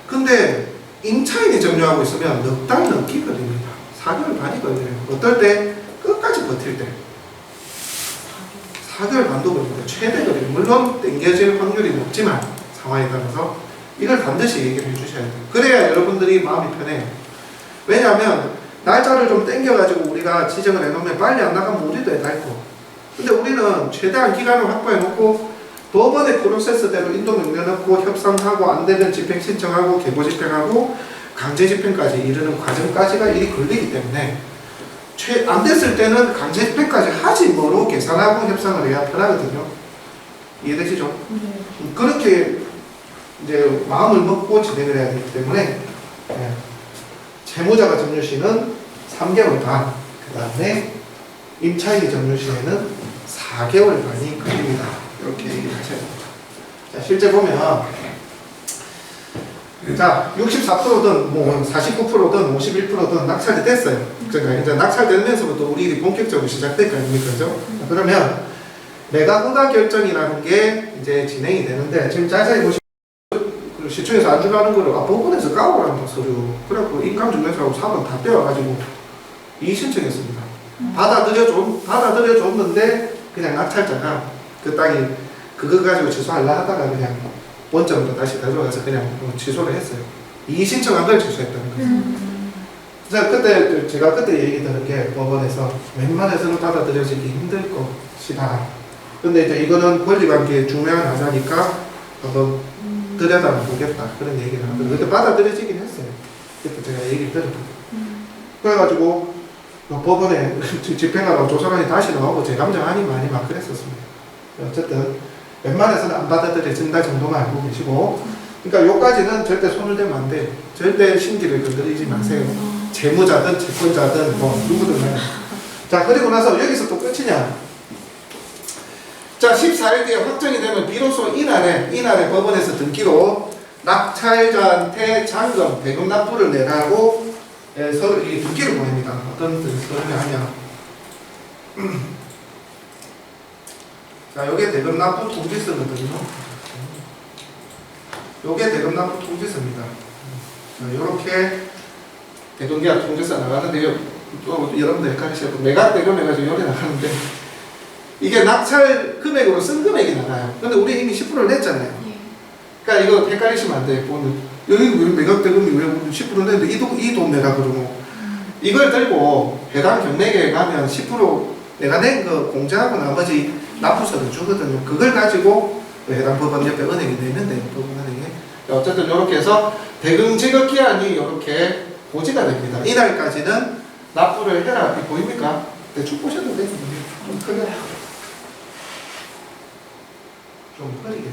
근데 임차인이 점유하고 있으면 넉 달 넘게 걸립니다. 4개월 반이 걸려요. 어떨 때? 끝까지 버틸 때. 4개월 반도 걸립니다. 최대 걸려요. 물론 땡겨질 확률이 높지만 상황에 따라서 이걸 반드시 얘기를 해주셔야 돼요. 그래야 여러분들이 마음이 편해요. 왜냐하면 날짜를 좀 땡겨가지고 우리가 지정을 해놓으면 빨리 안 나가면 우리도 해달고, 근데 우리는 최대한 기간을 확보해놓고 법원의 프로세스대로 인도명령 넣고 협상하고 안되면 집행 신청하고 개고 집행하고 강제 집행까지 이르는 과정까지가 일이 걸리기 때문에 안 됐을 때는 강제 집행까지 하지 뭐로 계산하고 협상을 해야 편하거든요. 이해되시죠? 그렇게 이제 마음을 먹고 진행을 해야 되기 때문에 채무자가 점유 시는 3개월 반, 그 다음에 임차인이 점유 시에는 4개월 반이 걸립니다. 이렇게 얘기하셔야 됩니다. 자, 실제 보면 자, 64%든 뭐 49%든 51%든 낙찰이 됐어요. 그러니까 이제 낙찰되면서부터 우리 일이 본격적으로 시작될 거 아닙니까? 그죠? 그러면 매각 허가 결정이라는 게 이제 진행이 되는데, 지금 자세히 보시면 시청에서 안 주라는 거를 법원에서 까오라는 서류, 그래갖고 인감증명서하고 사본 다 떼어가지고 이의 신청했습니다. 받아들여줬는데 그냥 낙찰자가 그 땅이 그거 가지고 취소하려 하다가 그냥 원점으로 다시 가져가서 그냥 취소를 했어요. 이의 신청한 걸 취소했다는 거죠. 제가 그때 얘기 들은 게 법원에서 웬만해서는 받아들여지기 힘들 것이다. 근데 이제 이거는 권리관계에 중요한 하자니까 한번 들여다보겠다 그런 얘기를 하더라고요. 그때 받아들여지긴 했어요. 그때 제가 얘기를 들었거든요. 그래가지고 법원에 집행하라고 조사관이 다시 나오고 제 감정 아니 많이 막 그랬었습니다. 어쨌든 웬만해서는 안 받아들여진다 정도만 알고 계시고, 그러니까 요까지는 절대 손을 대면 안 돼요. 절대 심기를 건드리지 마세요. 재무자든 채권자든 뭐 누구든 간에. 자, 그리고 나서 여기서 또 끝이냐? 자, 14일 뒤에 확정이 되면 비로소 이날에 법원에서 등기로 낙찰자한테 잔금, 대금 납부를 내라고 이 등기를 보냅니다. 어떤 서류를 하냐? 자, 요게 대금 납부 통지서거든요. 요게 대금 납부 통지서입니다. 자, 요렇게 대금계약 통지서 나가는데요. 또 여러분들 헷갈리시고 매각 대금 해가지고 요리 나가는데 이게 낙찰 금액으로 쓴 금액이 나가요. 근데 우리 이미 10%를 냈잖아요. 그러니까 이거 헷갈리시면 안 돼요. 여기 왜 매각 대금이 왜 10% 냈는데 이 돈 내라 그러고 이걸 들고 해당 경매계에 가면 10% 내가 낸 거 공제하고 나머지 납부서를 주거든요. 그걸 가지고 해당 법원 옆에 은행이 내는데 법원은행에 어쨌든 이렇게 해서 대금 지급 기한이 이렇게 고지가 됩니다. 이날까지는 납부를 해라. 보입니까? 대충 보셔도 돼요. 좀 크게 좀 흐리게.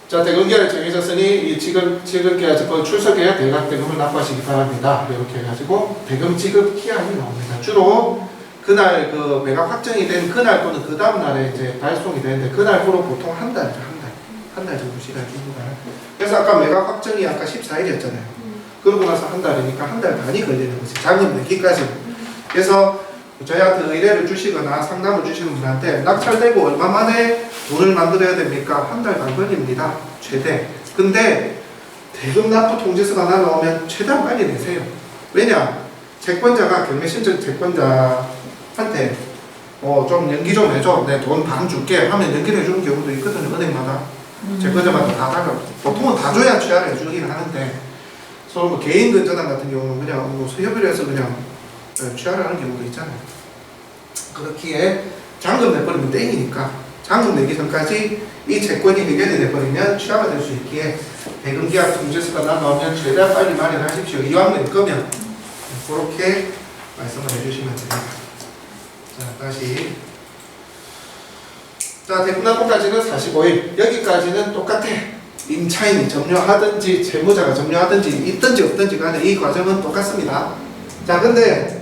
자, 대금기한이 정해졌으니 이 지급기한 증권 출석해야 대각 대금을 납부하시기 바랍니다. 이렇게 해가지고 대금 지급 기한이 나옵니다. 주로 그날 그 매각 확정이 된 그날 또는 그 다음 날에 이제 발송이 되는데 그날부로 보통 한 달 정도 시간 줍니다. 그래서 아까 매각 확정이 아까 14일이었잖아요. 그러고 나서 한 달이니까 한 달 반이 걸리는 거지. 잔금 내기까지. 그래서 저희한테 의뢰를 주시거나 상담을 주시는 분한테 낙찰되고 얼마 만에 돈을 만들어야 됩니까? 한 달 반 걸립니다. 최대. 근데 대금 납부 통지서가 나오면 최대한 빨리 내세요. 왜냐? 채권자가 경매 신청 채권자한테 좀 연기 좀 해줘. 내 돈 반 줄게 하면 연기를 해주는 경우도 있거든요. 은행마다. 채권자마다 다 달라. 보통은 다 줘야 취하를 해주긴 하는데 서로 뭐 개인 근저당 같은 경우는 그냥 뭐 수협의를 해서 그냥 취하를 하는 경우도 있잖아요. 그렇기에 잔금 내버리면 땡이니까 잔금 내기 전까지 이 채권이 해결이 돼버리면 취하가 될 수 있기에 대금계약 통지서가 나오면 최대한 빨리 마련하십시오. 이왕 낼 거면 그렇게 말씀을 해주시면 됩니다. 자, 다시. 자, 대금 납부까지는 45일. 여기까지는 똑같아. 임차인이 점유하든지 채무자가 점유하든지 있든지 없든지 간에 이 과정은 똑같습니다. 자, 근데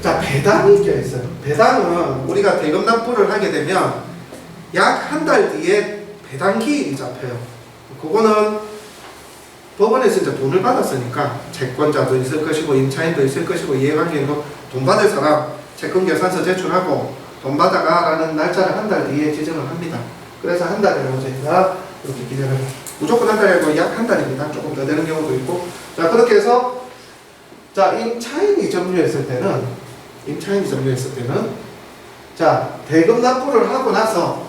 자, 배당이 껴있어요. 배당은 우리가 대금 납부를 하게 되면 약 한 달 뒤에 배당 기일이 잡혀요. 그거는 법원에서 이제 돈을 받았으니까 채권자도 있을 것이고 임차인도 있을 것이고 이해관계인도 돈 받을 사람 채권계산서 제출하고 돈 받아가라는 날짜를 한 달 뒤에 지정을 합니다. 그래서 한 달이라고 저희가 이렇게 기대를 해요. 무조건 한 달이고 약 한 달입니다. 조금 더 되는 경우도 있고. 자, 그렇게 해서 자, 임차인이 점유했을 때는 자, 대금 납부를 하고 나서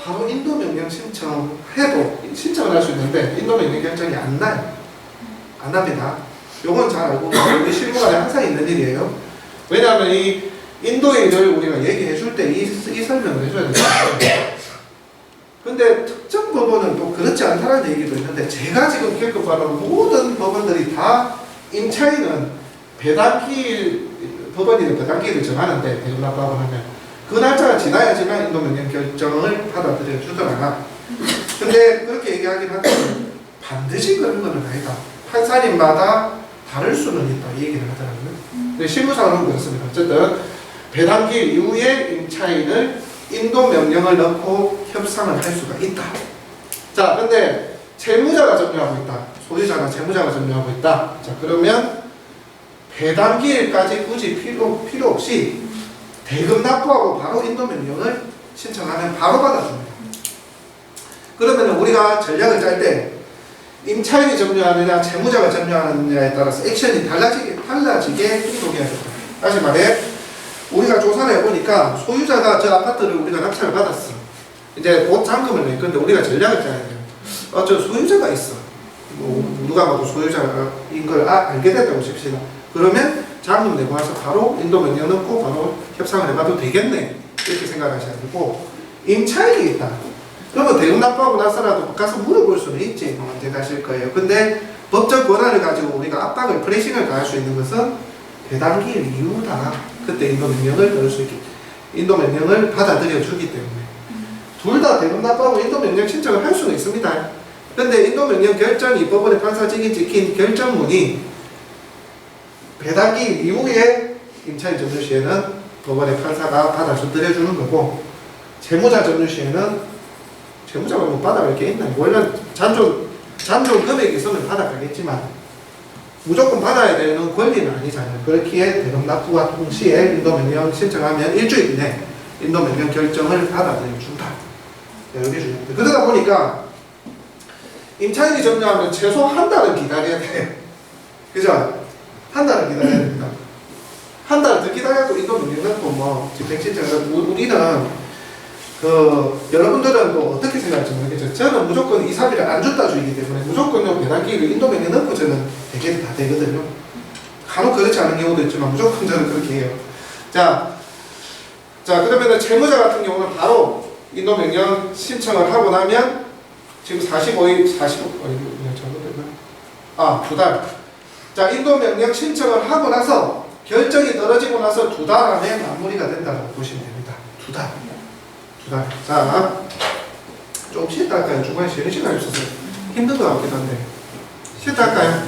바로 인도명령 신청을 할 수 있는데 인도명령 결정이 안 나요. 안 납니다. 요건 잘 알고 우리 실무관에 항상 있는 일이에요. 왜냐하면 이 인도일을 우리가 얘기해 줄 때 이 설명을 해줘야 돼요. 근데 특정 법원은 또 그렇지 않다는 얘기도 있는데 제가 지금 겪어봐는 모든 법원들이 다 임차인은 법원이 배당기일을 정하는데 대금 납부하고 하면 그 날짜가 지나야지만 인도명령 결정을 받아들여 주더라. 근데 그렇게 얘기하긴 하지만 반드시 그런 건 아니다. 판사님마다 다를 수는 있다 이 얘기를 하더라고요. 근데 실무상으로는 그렇습니다. 어쨌든 배당기일 이후에 임차인을 인도명령을 넣고 협상을 할 수가 있다. 자, 근데 채무자가 점유하고 있다. 소유자나 채무자가 점유하고 있다. 자, 그러면 배당기일까지 굳이 필요 없이 대금 납부하고 바로 인도명령을 신청하면 바로 받아줍니다. 그러면 우리가 전략을 짤 때 임차인이 점유하느냐 채무자가 점유하느냐에 따라서 액션이 달라지게 행동해야 됩니다. 다시 말해 우리가 조사를 해보니까 소유자가 저 아파트를 우리가 낙찰을 받았어. 이제 곧 잔금을 낼 건데 우리가 전략을 짜야 돼요. 저 소유자가 있어. 누가 봐도 소유자인 걸 알게 됐다고 칩시다. 그러면 잔금 내고 와서 바로 인도명령 넣고 바로 협상을 해봐도 되겠네. 이렇게 생각하셔야 되고 임차인이 있다. 그러면 대응 납부하고 나서라도 가서 물어볼 수는 있지. 언제 가실 거예요. 근데 법적 권한을 가지고 우리가 압박을, 프레싱을 가할 수 있는 것은 배당기일 이후다. 그때 인도 명령을 들을 수 있게, 인도 명령을 받아들여 주기 때문에. 둘 다 대응 납부하고 인도 명령 신청을 할 수는 있습니다. 근데 인도 명령 결정이 법원의 판사직이 찍힌 결정문이 배당기일 이후에 임차인 점유 시에는 법원의 판사가 받아들여 주는 거고, 채무자 점유 시에는 채무자가 뭐 받아갈 게 있나? 원래 잔존 금액이 있으면 받아가겠지만 무조건 받아야 되는 권리는 아니잖아요. 그렇기에 대금 납부와 동시에 인도명령 신청하면 일주일 이내 인도명령 결정을 받아들여 준다. 이게 중요합니다. 그러다 보니까 임차인이 점유하면 최소 한 달은 기다려야 돼. 그죠? 한 달은 기다려야 됩니다. 한 달을 더 기다려도 인도명령 넣고 뭐 집행신청을, 우리는 여러분들은 또 어떻게 생각할지 모르겠죠. 저는 무조건 이사비를 안 준다 주의기 때문에 무조건 배당기일을 인도명령에 넣고 저는 대개는 다 되거든요. 간혹 그렇지 않은 경우도 있지만 무조건 저는 그렇게 해요. 자 그러면은 채무자 같은 경우는 바로 인도명령 신청을 하고 나면 지금 45일, 잘못됐나? 2달. 자, 인도명령 신청을 하고 나서 결정이 떨어지고 나서 2달 안에 마무리가 된다고 보시면 됩니다. 2달. 자, 좀 쉬었다 할까요? 중간에 쉬는 시간이 있어서 힘든 것 같기도 한데. 쉬었다 할까요?